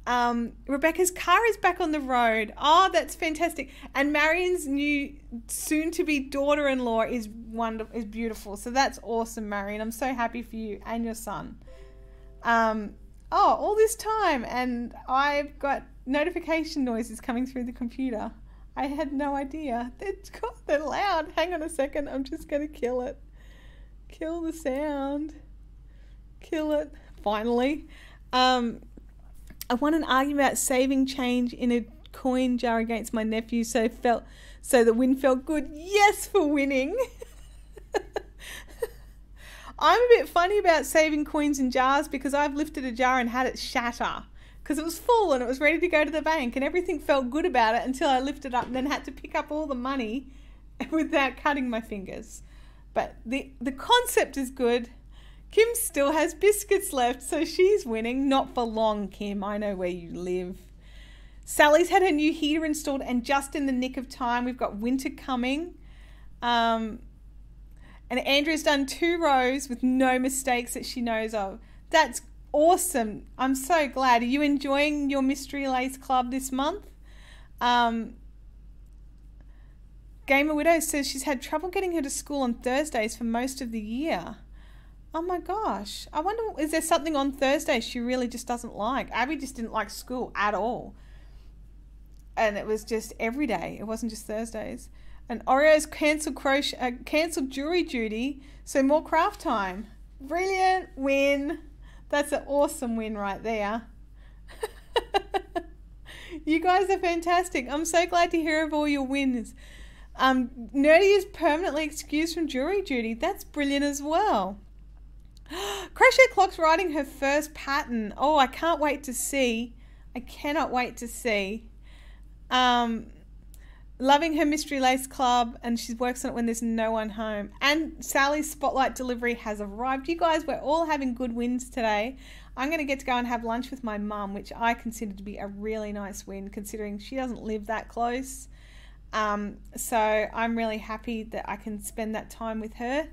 Speaker 1: Rebecca's car is back on the road. Oh, that's fantastic. And Marion's new soon-to-be daughter-in-law is wonderful, is beautiful. So that's awesome, Marion. I'm so happy for you and your son. All this time, and I've got notification noises coming through the computer. I had no idea. They're loud. Hang on a second. I'm just going to kill it. Kill the sound. Kill it. Finally. I won an argument about saving change in a coin jar against my nephew, so the win felt good. Yes, for winning. I'm a bit funny about saving coins in jars because I've lifted a jar and had it shatter because it was full and it was ready to go to the bank and everything felt good about it until I lifted it up and then had to pick up all the money without cutting my fingers. But the concept is good. Kim still has biscuits left, so she's winning. Not for long, Kim. I know where you live. Sally's had her new heater installed, and just in the nick of time, we've got winter coming. And Andrea's done 2 rows with no mistakes that she knows of. That's awesome. I'm so glad. Are you enjoying your Mystery Lace Club this month? Gamer Widow says she's had trouble getting her to school on Thursdays for most of the year. Oh my gosh. I wonder, is there something on Thursday she really just doesn't like? Abby just didn't like school at all. and it was just every day. It wasn't just Thursdays. And Oreo's cancelled jury duty, so more craft time. Brilliant win. That's an awesome win right there. You guys are fantastic. I'm so glad to hear of all your wins. Nerdy is permanently excused from jury duty. That's brilliant as well. Crochet Clock's writing her first pattern. Oh, I can't wait to see. I cannot wait to see. Loving her Mystery Lace Club, and she works on it when there's no one home. And Sally's Spotlight delivery has arrived. You guys, we're all having good wins today. I'm going to get to go and have lunch with my mum, which I consider to be a really nice win, considering she doesn't live that close. So I'm really happy that I can spend that time with her.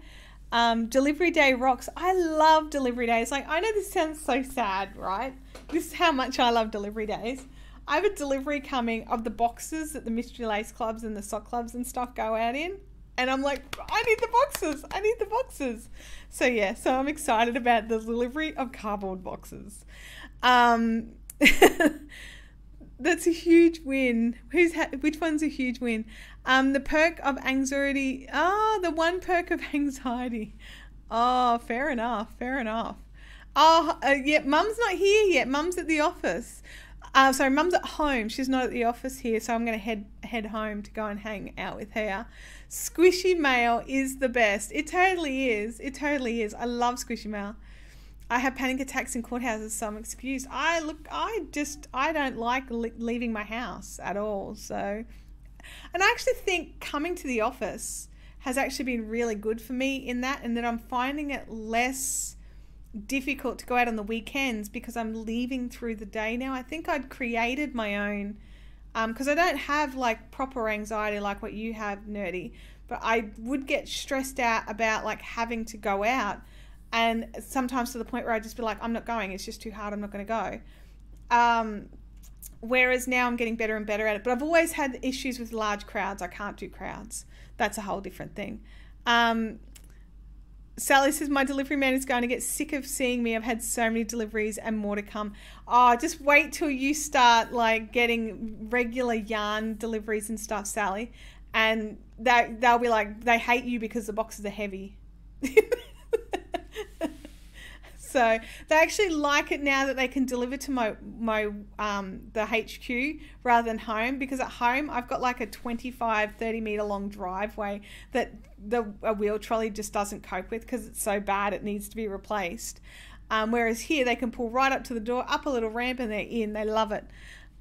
Speaker 1: Delivery day rocks. I love delivery days. Like, I know this sounds so sad, right? This is how much I love delivery days. I have a delivery coming of the boxes that the Mystery Lace Clubs and the sock clubs and stuff go out in. And I'm like, I need the boxes. I need the boxes. So yeah, so I'm excited about the delivery of cardboard boxes. That's a huge win. Which one's a huge win? The perk of anxiety. Oh, the one perk of anxiety. Oh, fair enough. Fair enough. Oh, yeah, Mum's not here yet. Mum's at the office. Sorry, Mum's at home. She's not at the office here, so I'm going to head home to go and hang out with her. Squishy mail is the best. It totally is. It totally is. I love squishy mail. I have panic attacks in courthouses, so I'm excused. I don't like leaving my house at all. So, and I actually think coming to the office has actually been really good for me in that, and that I'm finding it less difficult to go out on the weekends because I'm leaving through the day now. I think I'd created my own, because I don't have like proper anxiety like what you have, Nerdy, but I would get stressed out about like having to go out, and sometimes to the point where I'd just be like, I'm not going, it's just too hard, I'm not going to go. Whereas now I'm getting better and better at it, but I've always had issues with large crowds. I can't do crowds. That's a whole different thing. Sally says, my delivery man is going to get sick of seeing me. I've had so many deliveries and more to come. Oh, just wait till you start like getting regular yarn deliveries and stuff, Sally. And they'll be like, they hate you because the boxes are heavy. So they actually like it now that they can deliver to the HQ rather than home, because at home I've got like a 25-30 meter long driveway that a wheel trolley just doesn't cope with because it's so bad it needs to be replaced. Whereas here they can pull right up to the door, up a little ramp, and they're in. They love it.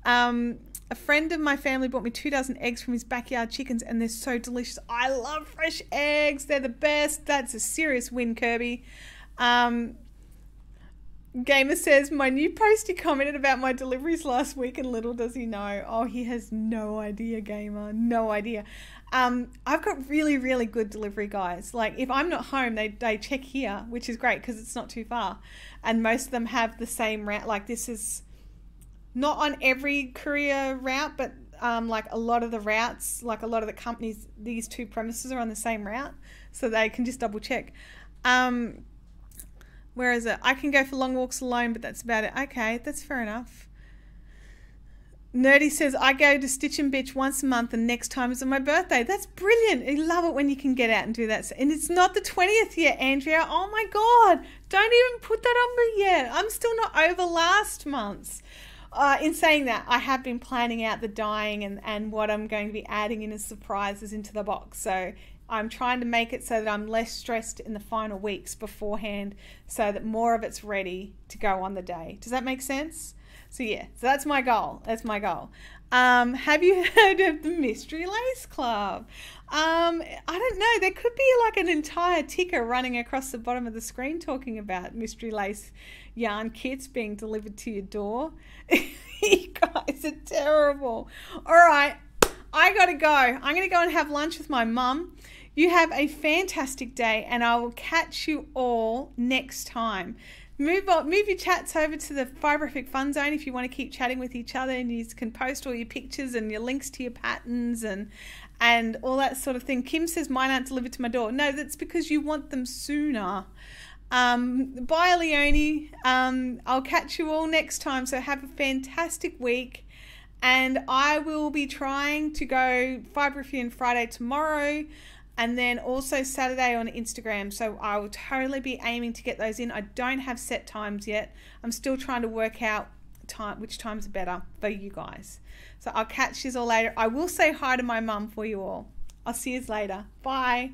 Speaker 1: A friend of my family bought me 2 dozen eggs from his backyard chickens, and they're so delicious. I love fresh eggs. They're the best. That's a serious win, Kirby. Gamer says, my new postie commented about my deliveries last week, and little does he know. Oh, he has no idea, Gamer. No idea. I've got really, really good delivery guys. Like, if I'm not home, they check here, which is great because it's not too far. And most of them have the same route. Like, this is not on every courier route, but like a lot of the routes, like a lot of the companies, these two premises are on the same route. So they can just double check. Where is it? I can go for long walks alone, but that's about it. Okay, that's fair enough. Nerdy says, I go to Stitch and Bitch once a month, and next time is on my birthday. That's brilliant. I love it when you can get out and do that. And it's not the 20th yet, Andrea. Oh my God. Don't even put that on me yet. I'm still not over last month's. In saying that, I have been planning out the dyeing and what I'm going to be adding in as surprises into the box. So I'm trying to make it so that I'm less stressed in the final weeks beforehand, so that more of it's ready to go on the day. Does that make sense? So yeah, so that's my goal. That's my goal. Have you heard of the Mystery Lace Club? I don't know. There could be like an entire ticker running across the bottom of the screen talking about Mystery Lace yarn kits being delivered to your door. You guys are terrible. All right, I gotta go. I'm gonna go and have lunch with my mum. You have a fantastic day, and I will catch you all next time. Move your chats over to the Fiberific Fun Zone if you want to keep chatting with each other, and you can post all your pictures and your links to your patterns and all that sort of thing. Kim says, mine aren't delivered to my door. No, that's because you want them sooner. Bye, Leonie. I'll catch you all next time, so have a fantastic week, And I will be trying to go Fiberific Friday tomorrow, and then also Saturday on Instagram. So I will totally be aiming to get those in. I don't have set times yet. I'm still trying to work out which times are better for you guys. So I'll catch you all later. I will say hi to my mum for you all. I'll see you later. Bye.